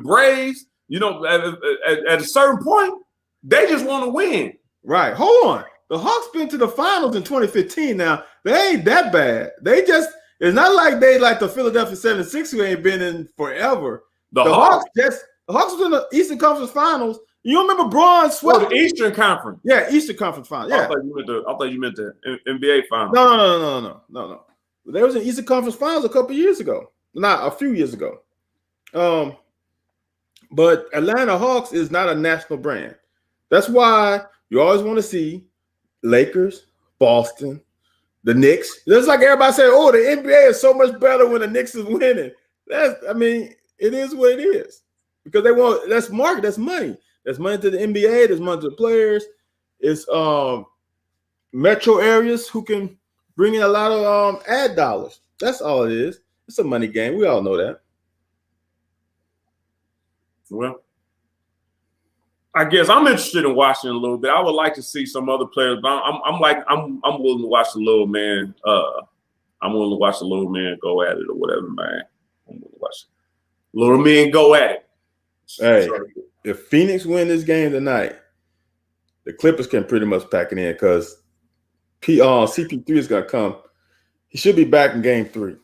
Braves. You know, at a certain point, they just want to win. Right. Hold on. The Hawks been to the finals in 2015 now. They ain't that bad. It's not like they like the Philadelphia 76ers who ain't been in forever. The Hawks was in the Eastern Conference Finals. You remember Braun swept the Eastern Conference. Yeah, Eastern Conference Finals. Yeah. I thought you meant the NBA Finals. No. They was in Eastern Conference Finals a couple years ago. Not a few years ago. But Atlanta Hawks is not a national brand. That's why you always want to see Lakers, Boston, the Knicks. It's like everybody say, "Oh, the NBA is so much better when the Knicks is winning." It is what it is because they want that's market, that's money. There's money to the NBA, there's money to the players. It's metro areas who can bringing a lot of ad dollars. That's all it is. It's a money game. We all know that. Well, I guess I'm interested in watching a little bit. I would like to see some other players, but I'm willing to watch the little man. I'm willing to watch the little man go at it or whatever, man. I'm willing to watch the little man go at it. Hey, if Phoenix win this game tonight, the Clippers can pretty much pack it in because CP3 is gonna come. He should be back in game 3.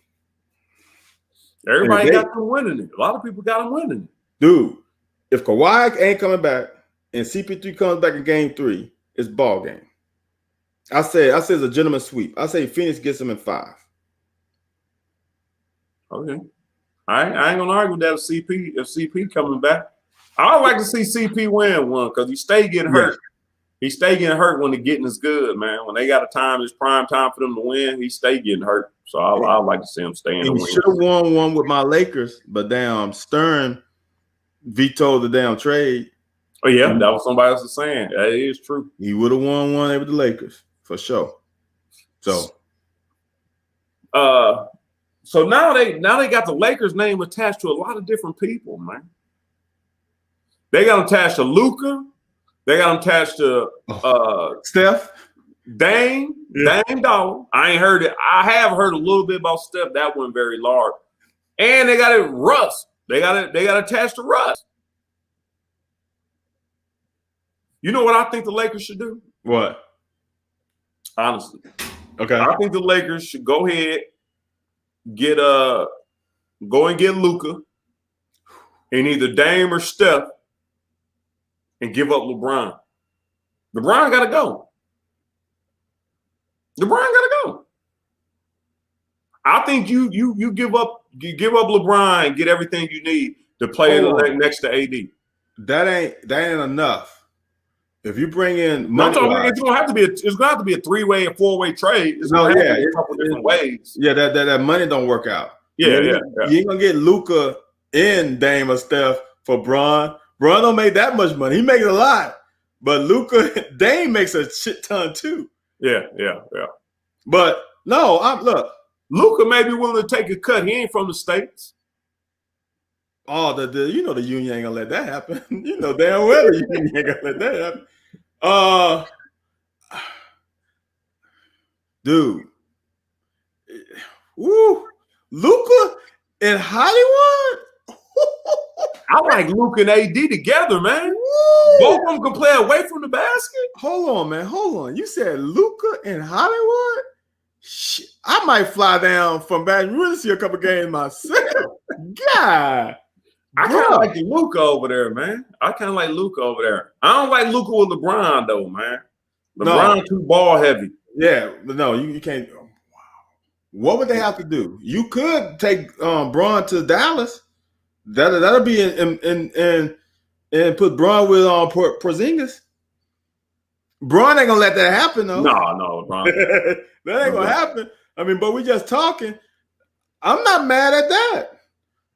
Everybody got them winning it. A lot of people got them winning it. Dude, if Kawhi ain't coming back and CP3 comes back in game 3, it's ball game. I say it's a gentleman's sweep. I say Phoenix gets them in 5. Okay. I ain't gonna argue with that if CP coming back. I would like to see CP win one because he stay getting hurt. He stay getting hurt when the getting is good, man. When they got a time, it's prime time for them to win. He stay getting hurt. So I like to see him stay in the win. He should have won one with my Lakers, but damn Stern vetoed the damn trade. Oh yeah, that was somebody else saying. That is true. He would have won one with the Lakers for sure. So now they got the Lakers name attached to a lot of different people, man. They got them attached to Luka. They got them attached to Steph, Dame Dollar. I ain't heard it. I have heard a little bit about Steph. That wasn't very large. And they got it Russ. They got attached to Russ. You know what I think the Lakers should do? What? Honestly. Okay. I think the Lakers should go ahead, go and get Luka and either Dame or Steph and give up LeBron. LeBron gotta go. I think you give up LeBron and get everything you need to play next to AD. That ain't enough. If you bring in money, it's gonna have to be a 3-way and 4-way trade. It's gonna have to be a couple different ways. Yeah, that money don't work out. Yeah. You ain't gonna get Luka and Dame or Steph for Bron. Bron don't make that much money. He makes a lot, but Dame makes a shit ton too. Yeah. But no, look. Luka may be willing to take a cut. He ain't from the States. Oh, the union ain't gonna let that happen. You know damn well the union ain't gonna let that happen. Dude, Luka in Hollywood. I like Luka and AD together, man. Woo. Both of them can play away from the basket. Hold on, man. Hold on. You said Luka in Hollywood? Shit, I might fly down from Baton Rouge to see a couple games myself. God. I kind of like Luka over there, man. I don't like Luka with LeBron, though, man. LeBron too ball heavy. Yeah, but no, you can't. Wow. What would they have to do? You could take Bron to Dallas. That'll be and put Bron with Porzingis. Bron ain't gonna let that happen though. No, Bron. That ain't gonna happen. I mean, but we just talking. I'm not mad at that.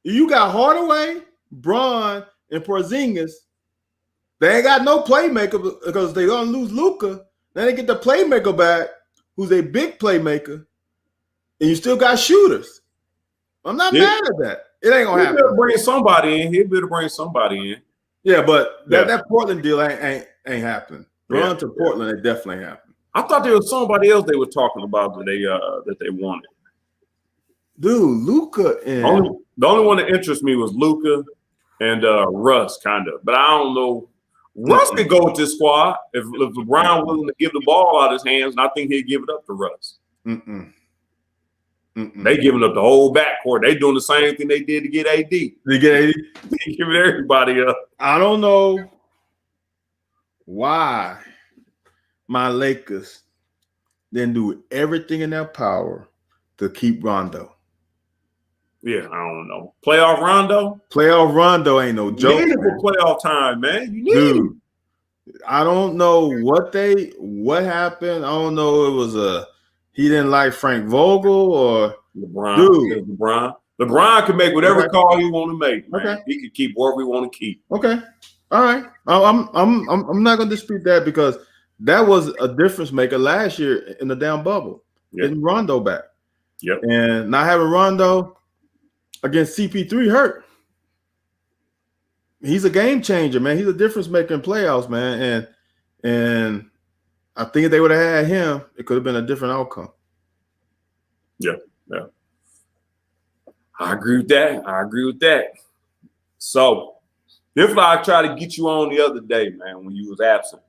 You got Hardaway, Bron, and Porzingis. They ain't got no playmaker because they're gonna lose Luka. Then they get the playmaker back, who's a big playmaker, and you still got shooters. I'm not mad at that. It ain't gonna happen. He'll bring somebody in. Yeah, but that Portland deal ain't happening. Run to Portland, it definitely happened. I thought there was somebody else they were talking about that they wanted. Dude, Luka and the only one that interests me was Luka and Russ, kind of. But I don't know. Russ could go with this squad if LeBron willing to give the ball out of his hands, and I think he'd give it up to Russ. They giving up the whole backcourt. They doing the same thing they did to get AD. They giving everybody up. I don't know why my Lakers didn't do everything in their power to keep Rondo. Yeah, I don't know. Playoff Rondo ain't no joke. You need it for playoff time, man. You need it. I don't know what happened. I don't know. It was he didn't like Frank Vogel or LeBron. Dude. LeBron can make whatever call he want to make. Man. Okay. He can keep whatever he want to keep. Okay. All right. I'm not gonna dispute that because that was a difference maker last year in the damn bubble. getting Rondo back. Yep. And not having Rondo against CP3 hurt. He's a game changer, man. He's a difference maker in playoffs, man. And I think if they would have had him, it could have been a different outcome. Yeah. I agree with that. So, if I tried to get you on the other day, man, when you was absent.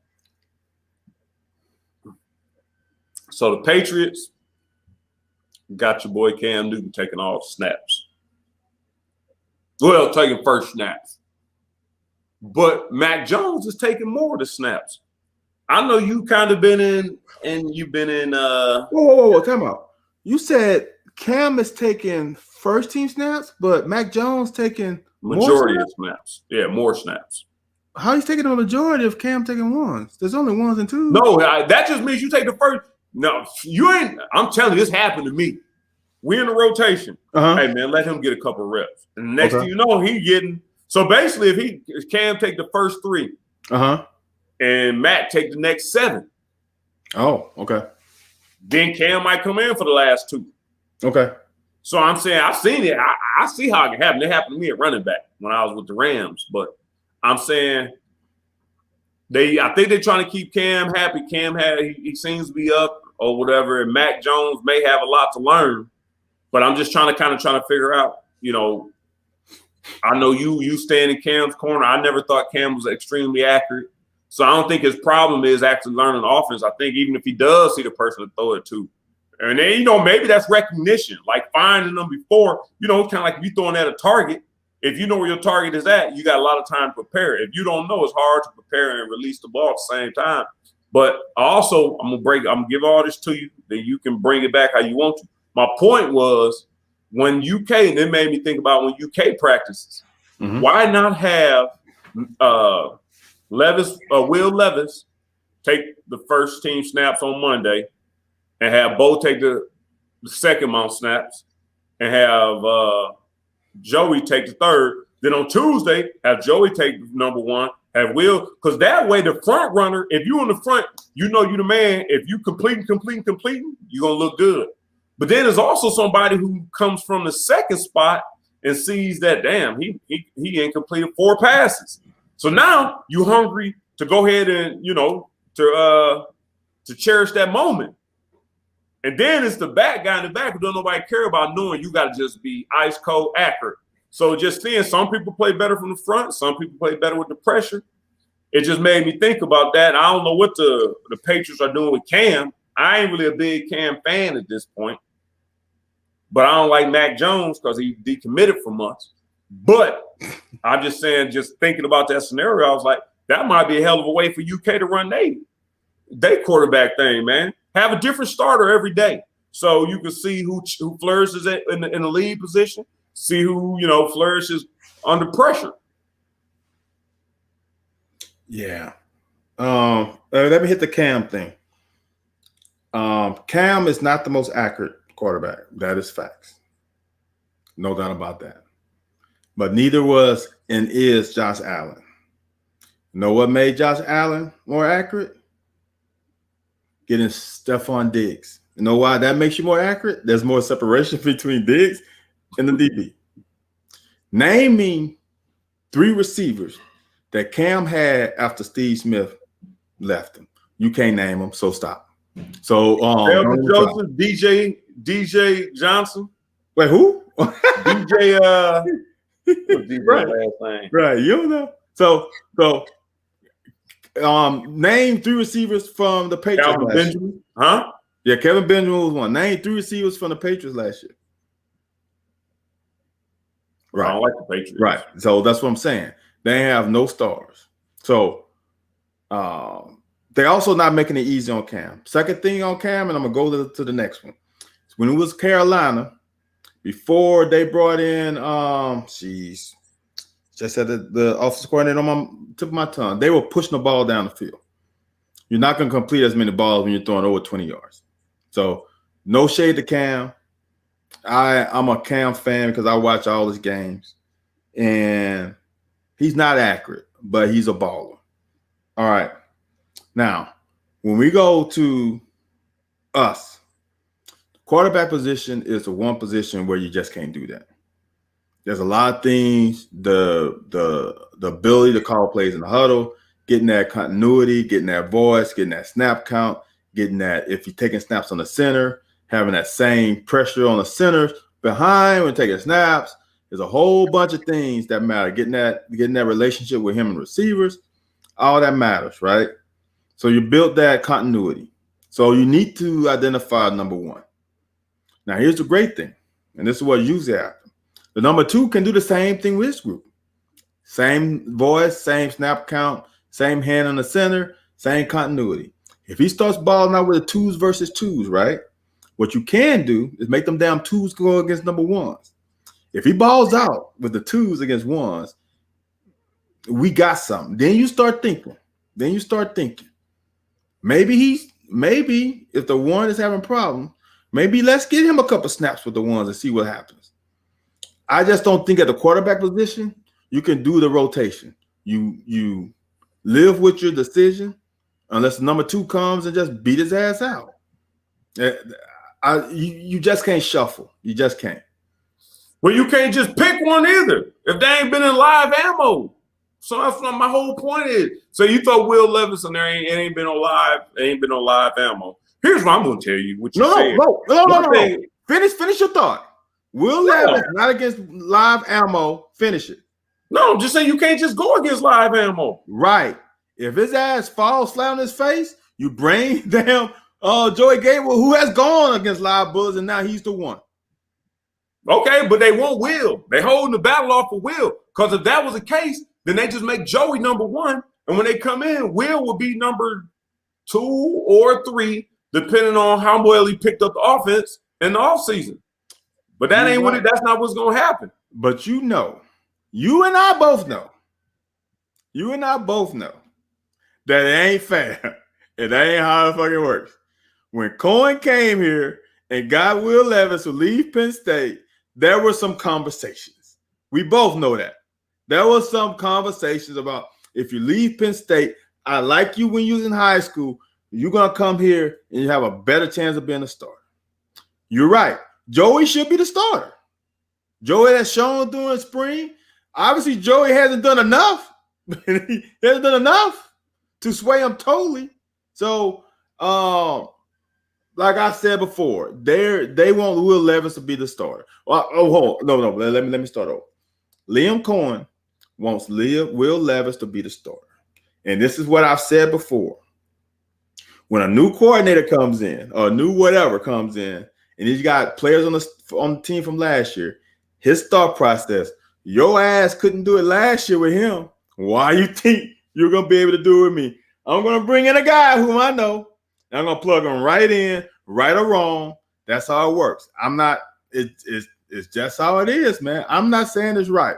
So the Patriots got your boy Cam Newton taking all the snaps. Well, taking first snaps. But Mac Jones is taking more of the snaps. I know you kind of been in, and you've been in. Whoa! Time out. You said Cam is taking first team snaps, but Mac Jones taking majority of snaps. Yeah, more snaps. How he's taking a majority if Cam taking ones? There's only ones and twos. No, that just means you take the first. No, you ain't. I'm telling you, this happened to me. We in the rotation. Hey man, let him get a couple reps. And the next thing you know, he getting. So basically, if Cam take the first 3, and Matt take the next 7. Oh, okay. Then Cam might come in for the last 2. Okay. So I'm saying I've seen it. I see how it can happen. It happened to me at running back when I was with the Rams. But I'm saying I think they're trying to keep Cam happy. Cam he seems to be up or whatever, and Mac Jones may have a lot to learn. But I'm just trying to figure out, I know you stand in Cam's corner. I never thought Cam was extremely accurate. So I don't think his problem is actually learning offense. I think even if he does see the person to throw it to, and then, maybe that's recognition, like finding them before, kind of like if you're throwing at a target. If you know where your target is at, you got a lot of time to prepare. If you don't know, it's hard to prepare and release the ball at the same time. But also, I'm gonna give all this to you, then you can bring it back how you want to. My point was when UK, and it made me think about when UK practices, why not have Will Levis take the first team snaps on Monday and have Bo take the second amount snaps and have Joey take the third. Then on Tuesday, have Joey take number 1, have Will, because that way the front runner, if you in the front, you the man. If you completing, you're gonna look good. But then there's also somebody who comes from the second spot and sees that, damn, he ain't completed 4 passes. So now you hungry to go ahead and to cherish that moment. And then it's the back guy in the back who don't nobody care about knowing you got to just be ice cold accurate. So just seeing some people play better from the front, some people play better with the pressure. It just made me think about that. I don't know what the Patriots are doing with Cam. I ain't really a big Cam fan at this point. But I don't like Mac Jones because he decommitted from us. But I'm just saying, just thinking about that scenario, I was like, that might be a hell of a way for UK to run they quarterback thing, man. Have a different starter every day. So you can see who flourishes in the lead position, see who, flourishes under pressure. Yeah. Let me hit the Cam thing. Cam is not the most accurate quarterback. That is facts. No doubt about that. But neither was and is Josh Allen. You know what made Josh Allen more accurate? Getting Stephon Diggs. You know why that makes you more accurate? There's more separation between Diggs and the DB. Name me 3 receivers that Cam had after Steve Smith left him. You can't name them, so stop. So Joseph, DJ Johnson. Wait, who? DJ right. You don't know. So name 3 receivers from the Patriots. Calvin Benjamin. Huh? Yeah, Kevin Benjamin was one. Name 3 receivers from the Patriots last year. Right. I don't like the Patriots. Right. So that's what I'm saying. They have no stars. So they're also not making it easy on Cam. Second thing on Cam, and I'm going to go to the next one. When it was Carolina, before they brought in, just said the offensive coordinator on my tip of my tongue, they were pushing the ball down the field. You're not going to complete as many balls when you're throwing over 20 yards. So no shade to Cam. I'm a Cam fan because I watch all his games. And he's not accurate, but he's a baller. All right. Now, when we go to us, quarterback position is the one position where you just can't do that. There's a lot of things, the ability to call plays in the huddle, getting that continuity, getting that voice, getting that snap count, getting that if you're taking snaps on the center, having that same pressure on the center behind when taking snaps. There's a whole bunch of things that matter. Getting that relationship with him and receivers, all that matters, right? So you built that continuity. So you need to identify number one. Now here's the great thing, and this is what usually happens. The number two can do the same thing with this group. Same voice, same snap count, same hand on the center, same continuity. If he starts balling out with the twos versus twos, right? What you can do is make them damn twos go against number ones. If he balls out with the twos against ones, we got something. Then you start thinking. Maybe if the one is having a problem, maybe let's get him a couple snaps with the ones and see what happens. I just don't think at the quarterback position you can do the rotation. You live with your decision unless the number two comes and just beat his ass out. You just can't shuffle. You just can't. Well, you can't just pick one either if they ain't been in live ammo. So that's what my whole point is. So you thought Will Levis and there ain't been no live ammo. Here's what I'm gonna tell you. What you said. No. Finish your thought. Will Levis not against live ammo. Finish it. No, I'm just saying you can't just go against live ammo. Right. If his ass falls flat on his face, you bring down Joey Gabriel, who has gone against live bullets, and now he's the one. Okay, but they want Will. They holding the battle off for Will. Because if that was the case, then they just make Joey number one. And when they come in, Will will be number 2 or 3, depending on how well he picked up the offense in the offseason. But that ain't what that's not what's gonna happen. But you and I both know that it ain't fair. It ain't how it fucking works. When Cohen came here and got Will Levis to leave Penn State, there were some conversations. We both know that. There was some conversations about if you leave Penn State, I like you when you was in high school, you're gonna come here and you have a better chance of being a starter. You're right. Joey should be the starter. Joey has shown during spring. Obviously, Joey hasn't done enough. He hasn't done enough to sway him totally. So, like I said before, they want Will Levis to be the starter. Hold on. No. Let me start over. Liam Cohen wants Will Levis to be the starter. And this is what I've said before. When a new coordinator comes in, or a new whatever comes in, and he's got players on the team from last year, his thought process, your ass couldn't do it last year with him. Why you think you're going to be able to do it with me? I'm going to bring in a guy whom I know, and I'm going to plug him right in, right or wrong. That's how it works. It's just how it is, man. I'm not saying it's right.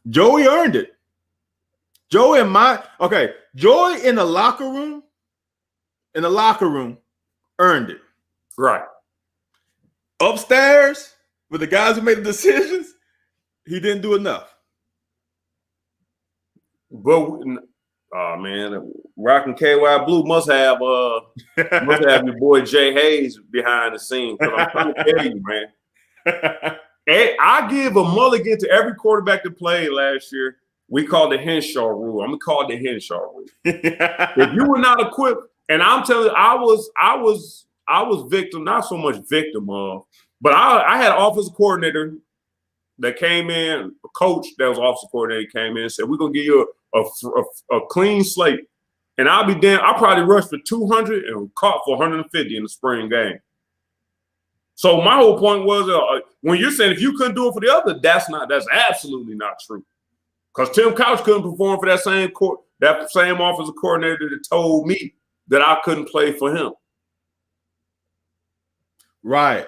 Joey earned it. Joey in the locker room, earned it. Right. Upstairs, with the guys who made the decisions, he didn't do enough. But man, Rockin' KY Blue must have your boy Jay Hayes behind the scenes. Because I'm trying to tell you, man. Hey, I give a mulligan to every quarterback that played last year. We call it the Henshaw rule. I'm gonna call it the Henshaw rule. If you were not equipped, and I'm telling you, I was victim, not so much victim of, but I had an offensive coordinator that came in, a coach that was offensive coordinator came in and said, we're gonna give you a clean slate. And I'll be damn, I probably rushed for 200 and caught for 150 in the spring game. So my whole point was, when you're saying if you couldn't do it for the other, that's absolutely not true. Because Tim Couch couldn't perform for that same offensive coordinator that told me that I couldn't play for him. Right.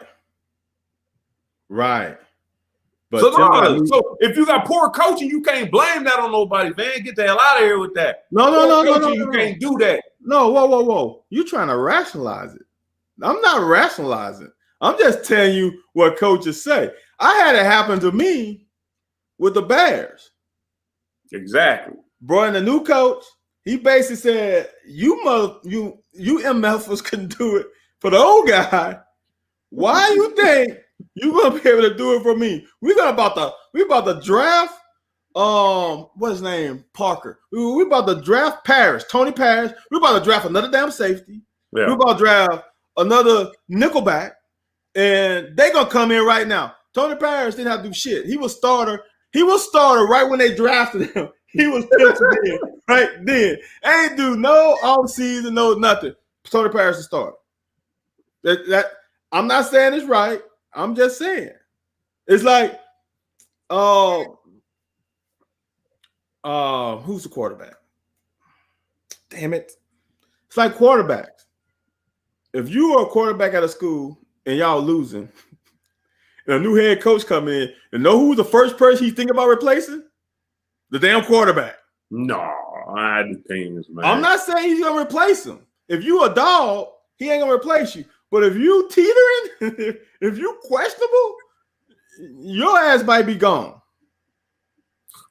But so if you got poor coaching, you can't blame that on nobody, man. Get the hell out of here with that. No. You can't do that. No, whoa. You trying to rationalize it. I'm not rationalizing. I'm just telling you what coaches say. I had it happen to me with the Bears. Exactly. Bro, and the new coach, he basically said, you MFers couldn't do it for the old guy. Why you think you gonna be able to do it for me? We about to draft. What's his name? Parker. We about to draft Parrish, Tony Parrish. We about to draft another damn safety. Yeah. We about to draft another nickelback, and they gonna come in right now. Tony Parrish didn't have to do shit. He was starter. He was starter right when they drafted him. He was in right then. Ain't do no off season, no nothing. Tony Parrish is starter. That I'm not saying it's right. I'm just saying it's like, who's the quarterback? Damn it! It's like quarterbacks. If you are a quarterback at a school and y'all losing, and a new head coach come in, and know who's the first person he's thinking about replacing? The damn quarterback. No, I depends, man. I'm not saying he's gonna replace him. If you a dog, he ain't gonna replace you. But if you teetering, if you questionable, your ass might be gone.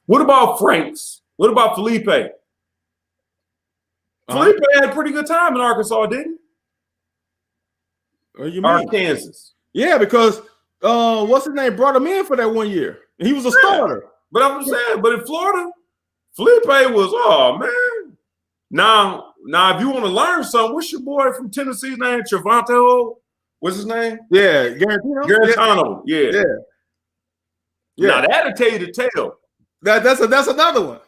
What about Franks? What about Felipe? Felipe had a pretty good time in Arkansas, didn't he? What do you mean? Arkansas. Yeah, because what's his name brought him in for that 1 year. He was a starter. But I'm saying, but in Florida, Felipe was, oh man. Now, if you want to learn something, what's your boy from Tennessee's name? Trevante? What's his name? Yeah, Garantano. Yeah. Now that'll tell you the tale. That's another one.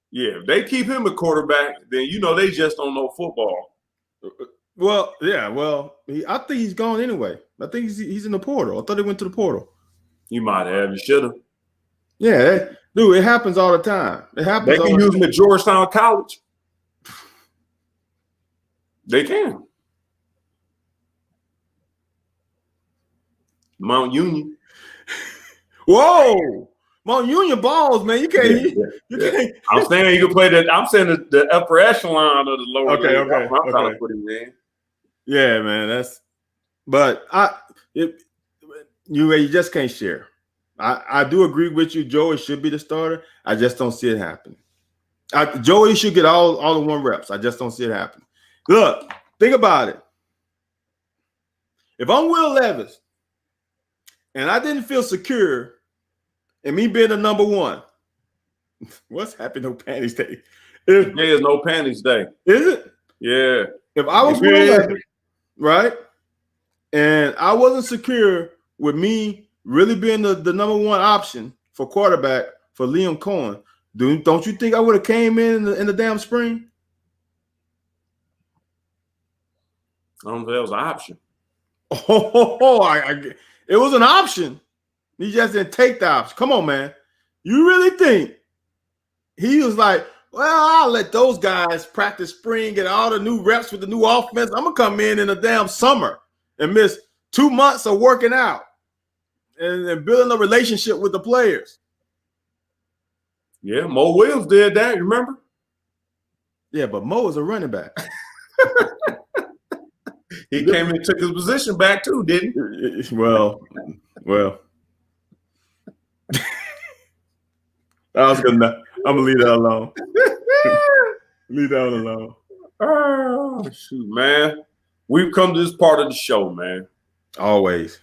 Yeah, if they keep him a quarterback, then you know they just don't know football. Well, yeah, I think he's gone anyway. I think he's in the portal. I thought he went to the portal. You might have. You should have. Yeah, dude, it happens all the time. It happens. They can use him at Georgetown College. They can. Mount Union. Whoa, Mount Union balls, man. You can't. You can't. I'm saying you can play that. I'm saying the upper echelon of the lower. Okay. I'm trying to put him in. Yeah, man. But you just can't share. I do agree with you. Joey should be the starter. I just don't see it happening. Joey should get all the 1 reps. I just don't see it happening. Look, think about it. If I'm Will Levis and I didn't feel secure in me being the number 1, what's happened? No panties day. There's no panties day. Is it? Yeah. If I was Will Levis, right, and I wasn't secure with me really being the number 1 option for quarterback for Liam Cohen, don't you think I would have came in the damn spring? I don't think that was an option. It was an option. He just didn't take the option. Come on, man. You really think he was like, well, I'll let those guys practice spring, get all the new reps with the new offense. I'm going to come in the damn summer and miss 2 months of working out and building a relationship with the players. Yeah, Mo Williams did that, remember? Yeah, but Mo is a running back. He came and took his position back too, didn't he? Well. I was I'm gonna leave that alone. Leave that alone. Oh shoot, man. We've come to this part of the show, man. Always.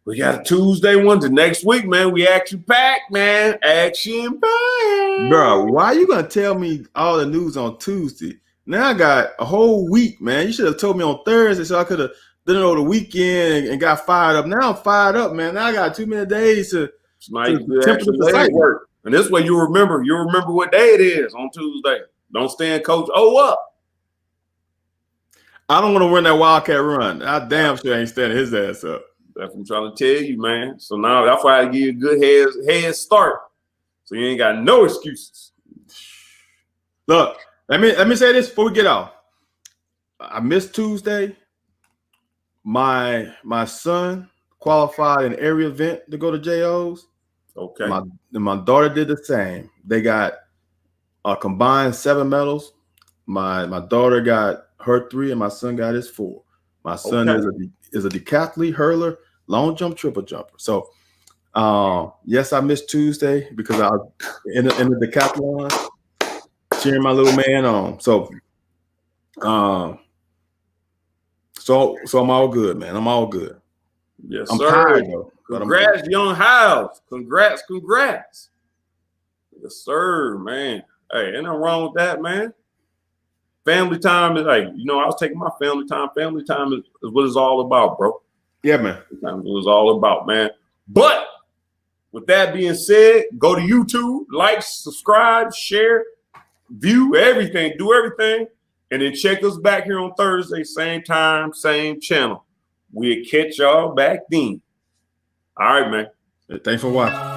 We got a Tuesday one to next week, man. We action packed, man. Action packed. Bro, why you gonna tell me all the news on Tuesday? Now I got a whole week, man. You should have told me on Thursday so I could have done it over the weekend and got fired up. Now I'm fired up, man. Now I got too many days to temper the site work. And this way you remember what day it is on Tuesday. Don't stand Coach O up. I don't want to run that Wildcat run. I damn sure ain't standing his ass up. That's what I'm trying to tell you, man. So now that's why I give you a good head start. So you ain't got no excuses. Look, let me say this before we get off. I missed Tuesday. My son qualified in every event to go to JOs. Okay. My daughter did the same. They got a combined 7 medals. My daughter got her 3 and my son got his 4. My son is a decathlete, hurler, long jump, triple jumper. So yes, I missed Tuesday because I was in the decathlon cheering my little man on. So So I'm all good, man. I'm all good. Yes, I'm sir. tired though. Congrats, Young Hiles. Congrats. Yes, sir, man. Hey, ain't nothing wrong with that, man. Family time is like, I was taking my family time. Family time is what it's all about, bro. Yeah, man. That's what it's all about, man. But with that being said, go to YouTube, like, subscribe, share, view everything, do everything. And then check us back here on Thursday, same time, same channel. We'll catch y'all back then. All right, man. Thanks for watching.